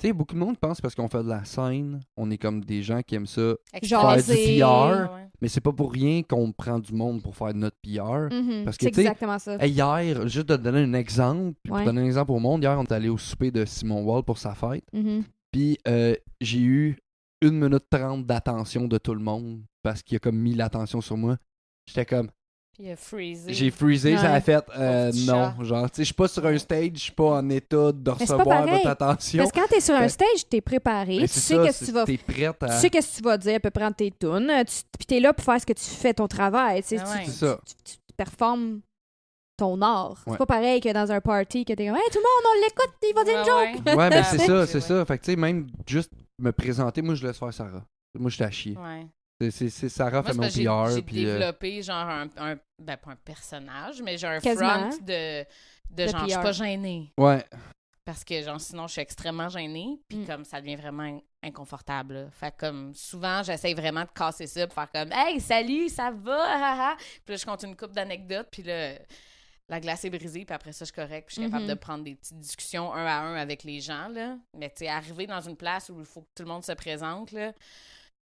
Tu sais, beaucoup de monde pense parce qu'on fait de la scène, on est comme des gens qui aiment ça, Genre, faire du PR, Ouais. mais c'est pas pour rien qu'on prend du monde pour faire notre PR. Mhm. Parce que, C'est tu sais, exactement ça. Hey, hier, juste de te donner un exemple, puis Ouais. pour donner un exemple au monde, hier, on est allé au souper de Simon Wall pour sa fête, Mhm. puis j'ai eu 1 minute 30 d'attention de tout le monde parce qu'il a comme mis l'attention sur moi. J'étais comme... Puis il a freezé. J'ai freezé, ça a Ouais. fait Pauvre petit non. chat. Genre, tu sais, je suis pas sur un stage, je suis pas en état de c'est pas recevoir pareil. votre attention. Parce que quand t'es sur un Ben, stage, t'es préparé. Ben, Tu c'est sais ça, qu'est-ce que tu vas t'es prête à. Tu sais qu'est-ce que tu vas dire, à peu près tes tunes. Puis t'es là pour faire ce que tu fais, ton travail. Tu sais, Ah ouais. C'est ça. tu performes ton art. Ouais. C'est pas pareil que dans un party que t'es comme « Hey, tout le monde, on l'écoute, il va dire une joke! Ouais. Ouais, ben c'est ça, Ouais. c'est ça. Fait que tu sais, même juste me présenter, moi je laisse faire Sarah. Moi je suis à chier. Ouais. C'est Sarah Moi, fait c'est mon parce que PR. j'ai Puis développé genre ben pas un personnage, mais j'ai un Quasiment. front de De genre, je suis PR. pas gênée. Ouais. Parce que genre, sinon, je suis extrêmement gênée, puis Mm. comme ça devient vraiment inconfortable. Là. Fait que, comme souvent, j'essaye vraiment de casser ça pour faire comme « Hey, salut, ça va? Ha, ha. » Puis là, je compte une couple d'anecdotes, puis là, la glace est brisée, puis après ça, je suis correcte, puis je suis capable Mhm. de prendre des petites discussions 1 à 1 avec les gens, là. Mais tu sais, arriver dans une place où il faut que tout le monde se présente, là,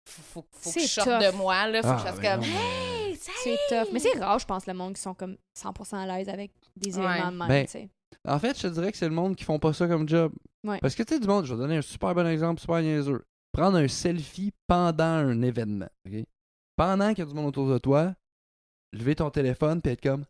faut que C'est je sorte tough. de moi, là, faut que je fasse ben comme non, « Hey, salut! » C'est tough. Mais c'est rare, je pense, le monde qui sont comme 100% à l'aise avec des Ouais. événements de même, Ben, tu sais. En fait, je te dirais que c'est le monde qui font pas ça comme job. Ouais. Parce que tu sais, du monde, je vais donner un super bon exemple, super niaiseux. Prendre un selfie pendant un événement. OK? Pendant qu'il y a du monde autour de toi, lever ton téléphone puis être comme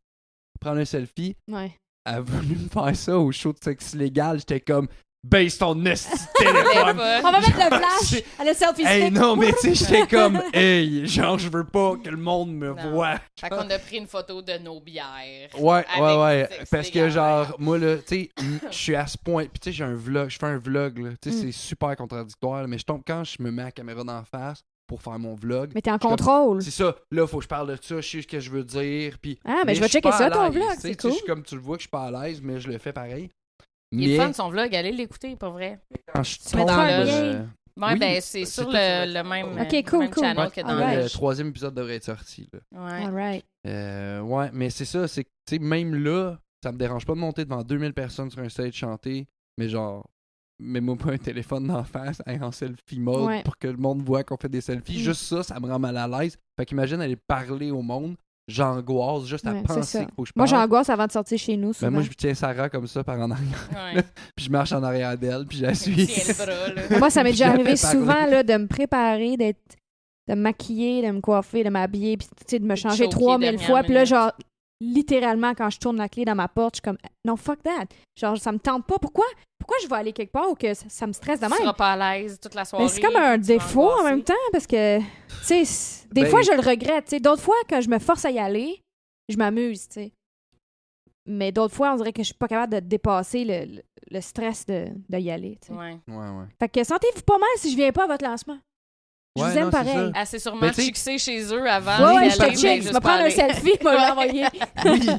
prendre un selfie. Ouais. Elle a voulu me faire ça au show de sexe légal. J'étais comme baisse ton esti de téléphone. On va mettre le Genre, flash à le selfie Hey, stick. non, mais tu sais, j'étais comme hey, genre, je veux pas que le monde me Non. voit. Fait qu'on a pris une photo de nos bières. Ouais, avec ouais. du sexe Parce que, légal. genre, moi, là, tu sais, je suis à ce point. Puis, tu sais, j'ai un vlog, je fais un vlog, là. Tu sais, c'est super contradictoire, là, mais quand je me mets la caméra d'en face pour faire mon vlog. Mais t'es en je suis comme, contrôle. C'est ça, là, faut que je parle de ça, je sais ce que je veux dire. Puis, Ah, mais je vais suis checker pas ça, à ton l'aise, vlog, tu sais, c'est tu sais, je suis cool. comme tu le vois que je suis pas à l'aise, mais je le fais pareil. Il est Mais fun son vlog, allez l'écouter, pas vrai. quand je Tu mettras tombe, un lien. Ouais, Oui, ben c'est c'est sur tout le même, Ok, cool, même cool. channel Ouais, que dans alright. le 3e épisode devrait être sorti, là. Ouais. Alright. Ouais, mais c'est ça, c'est que, tu sais, même là, ça me dérange pas de monter devant 2000 personnes sur un stage chanter, mais genre, mets-moi pas un téléphone d'en face en selfie mode Ouais. pour que le monde voit qu'on fait des selfies. Mm. Juste ça me rend mal à l'aise. Fait qu'imagine aller parler au monde, j'angoisse juste à Ouais, c'est penser ça. qu'il faut que je Moi, parle. j'angoisse avant de sortir chez nous, Ben souvent. moi, je tiens Sarah comme ça par en arrière, Ouais. puis je marche en arrière d'elle, puis je la suis. Tiens le bras, là. Moi, ça m'est déjà Je la arrivé fais parler. souvent là, de me préparer, de me maquiller, de me coiffer, de m'habiller, puis tu sais, de me changer choquer 3000 dernière fois. Puis là, minute. genre, littéralement, quand je tourne la clé dans ma porte, je suis comme non, fuck that. Genre, ça me tente pas. Pourquoi je vais aller quelque part où que ça me stresse de Tu même? seras pas à l'aise toute la soirée. Mais c'est comme un tu vas défaut en angoisser. même temps parce que, tu sais, des Ben- fois, je le regrette. Tu sais, d'autres fois, quand je me force à y aller, je m'amuse, tu sais. Mais d'autres fois, on dirait que je suis pas capable de dépasser le stress de y aller, tu sais. Ouais. Ouais. Fait que sentez-vous pas mal si je viens pas à votre lancement. Je Ouais, vous aime non, c'est pareil. ça. Elle s'est sûrement Ben, tu sais- fixée chez eux avant. Ouais, d'y je aller, te mais check. Je juste vais prendre un parler. selfie, je vais l'envoyer. Oui.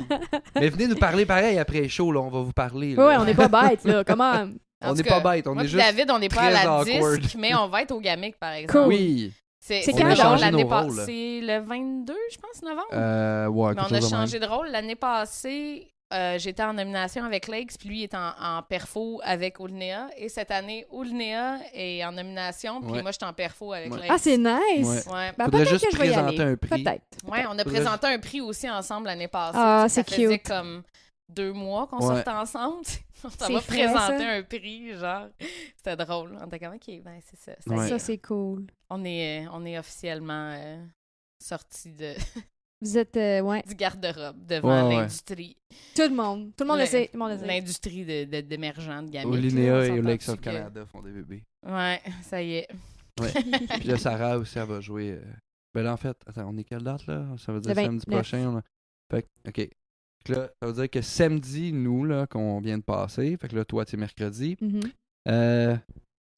Mais venez nous parler pareil après les shows, là, on va vous parler. là. Ouais, on n'est pas bêtes, là. Comment? En On tout n'est cas, pas bêtes, on moi est puis juste David, on n'est pas à très la awkward. disque, mais on va être au Gamic, par exemple. Cool. Oui. C'est C'est quand, drôle, donc? l'année nos rôles. passée, le 22, je pense, novembre. Ouais, Mais on quelque a chose de même. changé de rôle. L'année passée, j'étais en nomination avec Lakes, puis lui est en perfo avec Oulinéa. Et cette année, Oulinéa est en nomination, puis Ouais. moi, je suis en perfo avec Ouais. Lakes. Ah, c'est nice. Ouais. Ouais. Ben, Faudrait peut-être juste que je vais y présenter aller. un prix. Peut-être. Ouais, on a présenté un prix aussi ensemble l'année passée. Ah, Ça c'est faisait cute. comme 2 mois qu'on Ouais. sortait ensemble. Ça C'est va frais, présenter ça. un prix, genre. C'était drôle. On était comme, OK, ben c'est ça. Ça y Ouais. est. Ça, c'est cool. On est officiellement sortis Vous êtes, ouais, du garde-robe devant Ouais, ouais. l'industrie. tout le monde. Tout le monde Le- essaie. Tout le monde essaie. L'industrie d'émergents de gamins. Olinéa et Lakes of Canada font des bébés. Ouais, ça y est. Puis là, Sarah aussi, elle va jouer. Ben là, en fait, attends, on est quelle date là? Ça veut dire Le samedi 29. prochain. Fait que, OK. Fait que là, ça veut dire que samedi, nous, là, qu'on vient de passer, fait que là, toi, tu es mercredi. Mhm.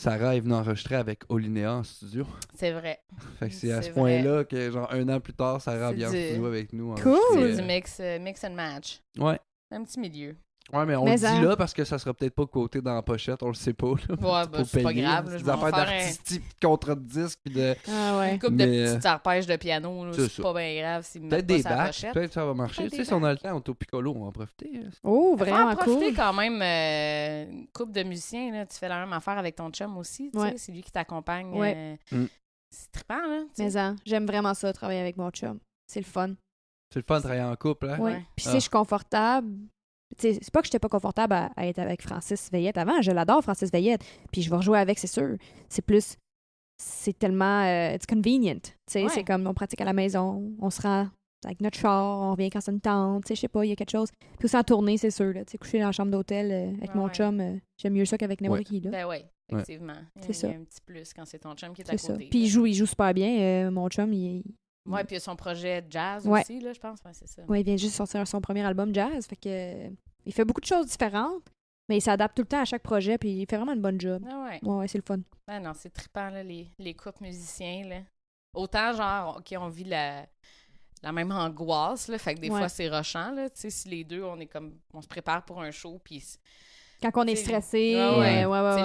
Sarah est venue enregistrer avec Olinéa en studio. C'est vrai. Fait que c'est à C'est ce point-là que, genre, 1 an plus tard, Sarah C'est vient en du- studio avec nous. Cool. C'est enregistrer, du mix and match. Ouais. Un petit milieu. Ouais, mais on le dit là parce que ça sera peut-être pas coté dans la pochette, on le sait pas. Là. Ouais, ben, c'est pas grave. Des affaires d'artistique, de contrat de disque, puis de... Une couple de petites arpèges de piano, là, c'est pas bien grave s'ils mettent pas sa pochette. Peut-être ça va marcher. Tu sais, si on a le temps, on est au piccolo, on va en profiter. Oh, vraiment cool. On va en profiter cool. quand même, une couple de musiciens, là, tu fais la même affaire avec ton chum aussi, tu sais, c'est lui qui t'accompagne. C'est trippant, là. Mais j'aime vraiment ça, travailler avec mon chum. C'est le fun. C'est le fun de travailler en couple, hein? Oui. Puis si je suis confortable... T'sais, c'est pas que j'étais pas confortable à être avec Francis Veillette avant. Je l'adore, Francis Veillette. Puis je vais rejouer avec, c'est sûr. C'est plus... C'est tellement... it's convenient. C'est comme on pratique à la maison. On se rend avec notre char. On revient quand ça nous tente. Je sais pas, il y a quelque chose. Puis aussi en tournée, c'est sûr. Là, coucher dans la chambre d'hôtel avec mon chum, j'aime mieux ça qu'avec n'importe qui. Là. Ben oui, effectivement. C'est ça. Il y a un petit plus quand c'est ton chum qui est à côté. Ça. Puis il joue super bien. Mon chum, ouais, puis il a son projet jazz aussi, là, je pense. Ouais, c'est ça. Ouais, il vient juste sortir son premier album jazz. Fait que il fait beaucoup de choses différentes, mais il s'adapte tout le temps à chaque projet, puis il fait vraiment une bonne job. Ah ouais, c'est le fun. Ah non, c'est trippant, là, les couples musiciens, là. Autant, genre, OK, on vit la même angoisse, là, fait que des fois, c'est rushant, là. Tu sais, si les deux, on se prépare pour un show, puis... Quand on est stressé,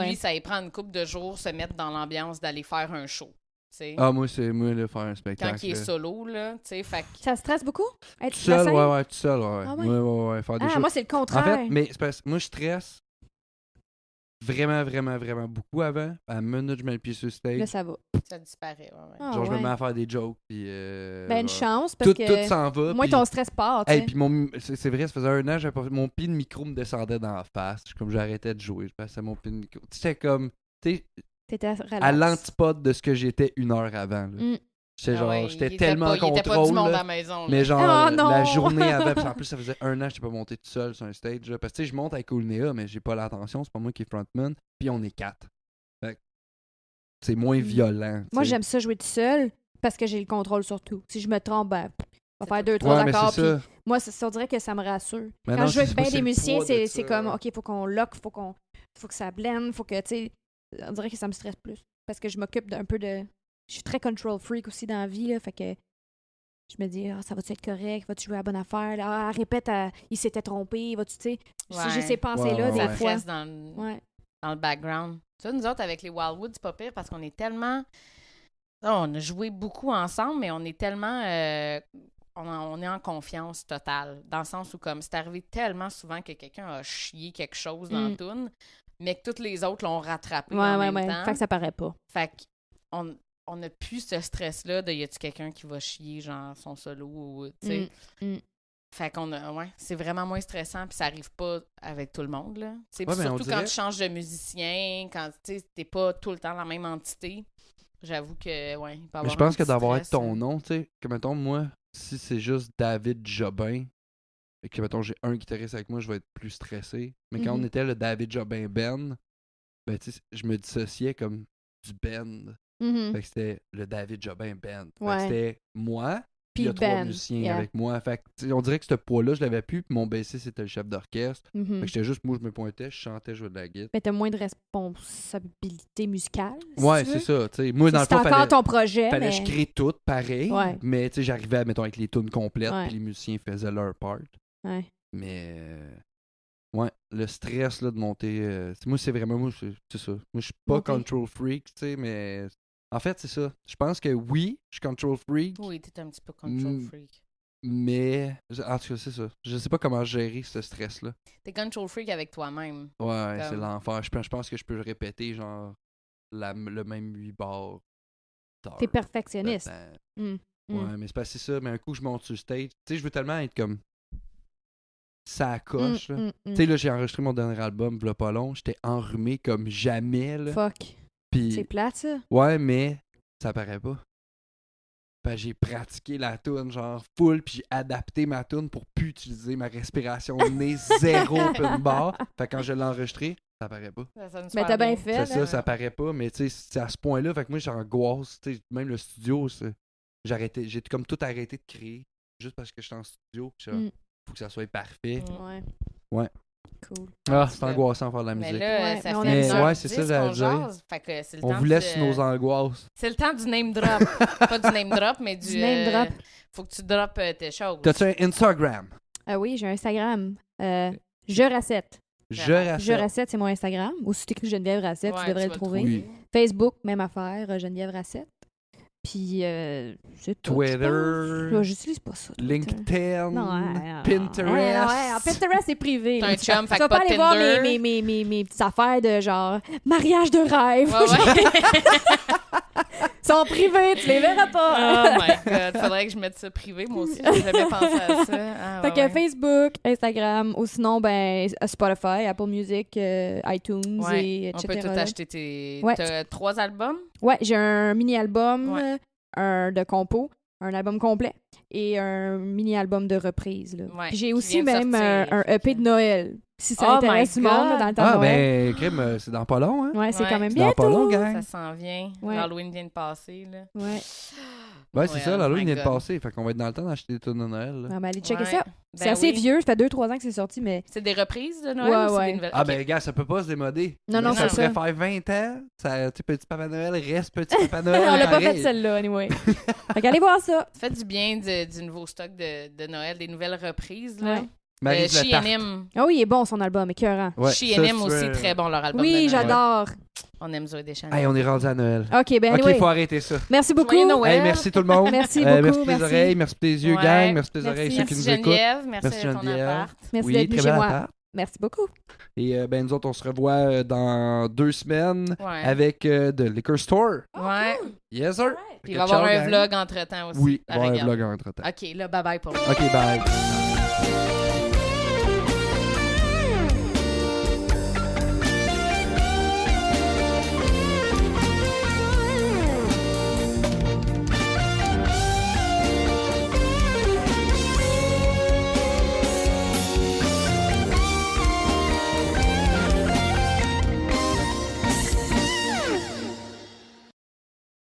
lui, ça y prend une couple de jours se mettre dans l'ambiance d'aller faire un show. T'sais. Ah, moi, c'est là, faire un spectacle. Quand il est solo, là, tu sais, fait que... Ça stresse beaucoup? Être tout seul, tout seul, Ah, ouais, faire des choses. Moi, c'est le contraire. En fait, mais c'est parce que moi, je stresse vraiment, vraiment, vraiment beaucoup avant. À la minute, je mets le pied sur le stage. Là, ça va. Ça disparaît, Genre, je me mets à faire des jokes, puis... une chance, parce que... Tout s'en va. Moi, ton stress part, tu sais. Puis c'est vrai, ça faisait 1 an, mon pied de micro me descendait dans la face. Comme j'arrêtais de jouer, je passais mon pied de micro. C'était comme... T'étais à l'antipode de ce que j'étais 1 heure avant. J'étais tellement en contrôle. Il était pas du monde à la maison. Mais genre, la journée avant, puis en plus, ça faisait 1 an que je n'étais pas monté tout seul sur un stage. Là, parce que je monte avec Olnea, mais j'ai pas l'attention, c'est pas moi qui est frontman. Puis on est 4. Fait c'est moins violent. Moi, j'aime ça jouer tout seul parce que j'ai le contrôle sur tout. Si je me trompe, on va faire 2-3 accords. Puis moi, ça dirait que ça me rassure. Mais quand je joue avec bien des musiciens, c'est comme, OK, faut qu'on lock, faut que ça blende, faut que, tu sais, on dirait que ça me stresse plus. Parce que je m'occupe d'un peu de... Je suis très control freak aussi dans la vie, là, fait que je me dis, ça va-tu être correct? Vas-tu jouer à la bonne affaire? Là? répète, il s'était trompé, vas-tu, tu sais? J'ai ces pensées-là, des fois. Ça reste dans le background. Tu vois, nous autres, avec les Wildwood, c'est pas pire parce qu'on est tellement... on a joué beaucoup ensemble, mais on est tellement... on est en confiance totale. Dans le sens où, comme, c'est arrivé tellement souvent que quelqu'un a chié quelque chose dans la toune, mais que tous les autres l'ont rattrapé en même temps. Fait que ça paraît pas. Fait qu'on n'a plus ce stress-là de y a-tu quelqu'un qui va chier, genre, son solo ou, tu sais. Fait qu'on a, c'est vraiment moins stressant, puis ça arrive pas avec tout le monde, là. Surtout quand tu changes de musicien, quand, tu sais, t'es pas tout le temps la même entité. J'avoue que, il peut avoir mais je pense que d'avoir stress, ton nom, tu sais, comme mettons, moi, si c'est juste David Jobin, et que, mettons, j'ai un guitariste avec moi, je vais être plus stressé. Mais quand on était le David Jobin Band, ben, tu sais, je me dissociais comme du band. Fait que c'était le David Jobin Band. Fait que c'était moi, puis il y a 3 musiciens avec moi. Fait que, on dirait que ce poids-là, je l'avais plus, puis mon bassiste, c'était le chef d'orchestre. Fait que j'étais juste, moi, je me pointais, je chantais, je jouais de la guitare. Mais t'as moins de responsabilité musicale. C'est ça. T'sais. Moi, dans le fond, encore ton projet. Fallait que je crée tout pareil. Mais tu sais, j'arrivais, mettons, avec les tunes complètes, puis les musiciens faisaient leur part. Mais le stress là, de monter. Moi, c'est vraiment. Moi, c'est ça. Moi, je suis pas control freak, tu sais, mais. En fait, c'est ça. Je pense que oui, je suis control freak. Oui, t'es un petit peu control freak. Mais. En tout cas, c'est ça. Je sais pas comment gérer ce stress-là. T'es control freak avec toi-même. Ouais, c'est l'enfer. Je pense que je peux le répéter, genre, le même 8 bars. T'es perfectionniste. Ouais, mais c'est pas si ça. Mais un coup, je monte sur stage. Tu sais, je veux tellement être comme. Ça coche, là. Tu sais, là, j'ai enregistré mon dernier album, v'là pas long. J'étais enrhumé comme jamais, là. Fuck. Pis, c'est plate, ça. Ouais, mais ça paraît pas. Ben, j'ai pratiqué la toune, genre, full, puis j'ai adapté ma toune pour plus utiliser ma respiration de nez, zéro open bar. Fait que quand je l'ai enregistré, ça paraît pas. Mais t'as bien fait, c'est ça paraît pas, mais tu sais, c'est à ce point-là. Fait que moi, j'angoisse, tu sais, même le studio, j'ai comme tout arrêté de créer, juste parce que j'étais en studio, faut que ça soit parfait. Ouais. Cool. Ah, c'est angoissant de faire de la musique. Mais là, ça fait c'est ça, j'allais dire. Fait que c'est le on temps vous laisse nos angoisses. C'est le temps du name drop. Pas du name drop, mais du name drop. Faut que tu droppes tes choses. T'as-tu un Instagram? Oui, j'ai un Instagram. Je Racette. Je Racette. Je Racette, c'est mon Instagram. Ou si tu écris Geneviève Racette, tu devrais le trouver. Oui. Facebook, même affaire, Geneviève Racette. Puis, c'est tout. Twitter. J'utilise pas ça. LinkedIn. Non, Pinterest. Pinterest, c'est privé. T'as un chum, fait tu vas que pas pas de aller voir Tinder. mes petites affaires de genre mariage de rêve. Ils sont privés, tu les verras pas. Oh my God, faudrait que je mette ça privé, moi aussi. J'ai jamais pensé à ça. Ah, Fait que Facebook, Instagram, ou sinon, ben, Spotify, Apple Music, iTunes, et etc. On peut tout acheter tes... Ouais. T'as 3 albums? Ouais, j'ai un mini-album, Ouais. un de compo, un album complet et un mini-album de reprise. Là. Ouais, Puis j'ai qui aussi vient de même sortir, un EP de Noël, si ça Oh intéresse my du monde God. là, dans le temps de Noël. Crime, c'est dans pas long, hein? Ouais, c'est Ouais. quand même C'est dans pas long, bientôt. gang. Ça s'en vient. Ouais. L'Halloween vient de passer, là. Ouais, Ouais, c'est ça, l'Halloween my vient de God. passer. Fait qu'on va être dans le temps d'acheter des tunes de Noël. là. on va aller checker Ouais. ça. Ben C'est assez oui. vieux, ça fait 2-3 ans que c'est sorti, mais C'est des reprises de Noël ou c'est Ouais. des nouvelles? Ah, Ok. ben, gars, ça peut pas se démoder. Non, non, ça c'est ça. pourrait faire 20 ans. Ça, tu sais, Petit Papa Noël reste Petit Papa Noël. on l'a pas pareil. fait celle-là, anyway. Fait qu'allez voir ça. Faites du bien du nouveau stock de Noël, des nouvelles reprises, là. Ouais. Maryse Le Tarte. H&M. Ah oui, il est bon son album, écœurant. Ouais, H&M ça, aussi, c'est- très bon leur album de Oui, Noël. j'adore. On aime Zoé Deschanel. Hey, on est rendu à Noël. OK, ben Ok, anyway. faut arrêter ça. Merci beaucoup. Joyeux Noël. Hey, merci tout le monde. Merci Merci beaucoup, pour les merci. oreilles, merci pour tes yeux, Ouais. gang. Merci pour tes Merci. oreilles, ceux qui Merci nous écoutent. Geneviève, merci Merci de ton Geneviève. appart. Merci Oui, d'être venu très chez belle moi. appart. Merci beaucoup. Et ben, nous autres, on se revoit dans 2 semaines Ouais. avec The Liquor Store. Ouais. Yes, sir. Puis il va y avoir un vlog entre-temps aussi. Oui, il à va y avoir un regarder. vlog entre temps. OK, là, bye-bye pour moi. OK, bye.